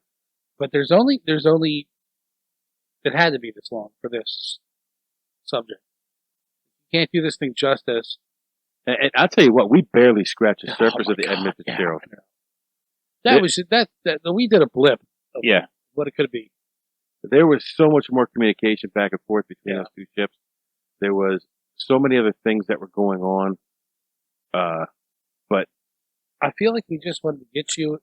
But there's only, it had to be this long for this subject. You can't do this thing justice. And I'll tell you what, we barely scratched the surface of the Edmund Fitzgerald. Yeah, we did a blip of what it could be. There was so much more communication back and forth between those two ships. There was so many other things that were going on. But I feel like we just wanted to get you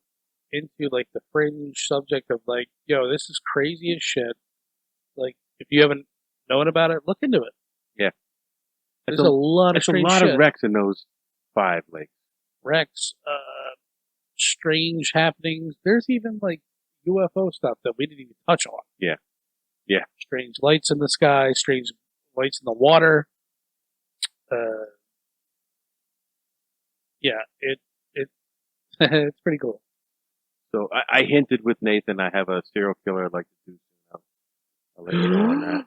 into like the fringe subject of like, yo, this is crazy as shit. Like, if you haven't known about it, look into it. Yeah. There's a lot of strange shit. Of wrecks in those 5 lakes. Wrecks, strange happenings. There's even like UFO stuff that we didn't even touch on. Yeah. Yeah. Strange lights in the sky, strange lights in the water. Yeah, it's pretty cool. So I hinted with Nathan I have a serial killer I'd like to do. I'll let you know on that.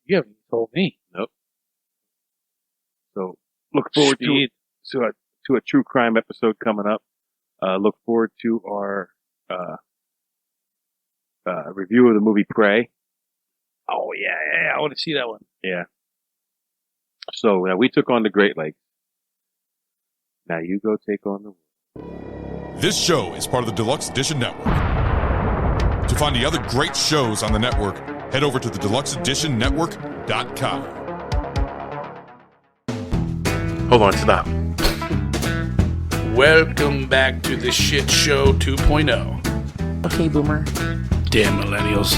You haven't told me. Nope. So look forward to a true crime episode coming up. Look forward to our review of the movie Prey. Oh yeah, I want to see that one. Yeah. So we took on the Great Lakes. Now you go take on the world. This show is part of the Deluxe Edition Network. To find the other great shows on the network, head over to the deluxeeditionnetwork.com. Hold on, stop. Welcome back to the Shit Show 2.0. Okay, Boomer. Damn millennials.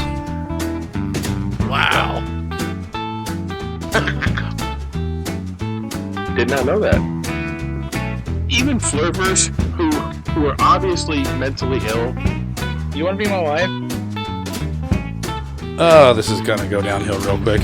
Wow. Did not know that. Even flirters who are obviously mentally ill. You want to be my wife? Oh, this is gonna go downhill real quick.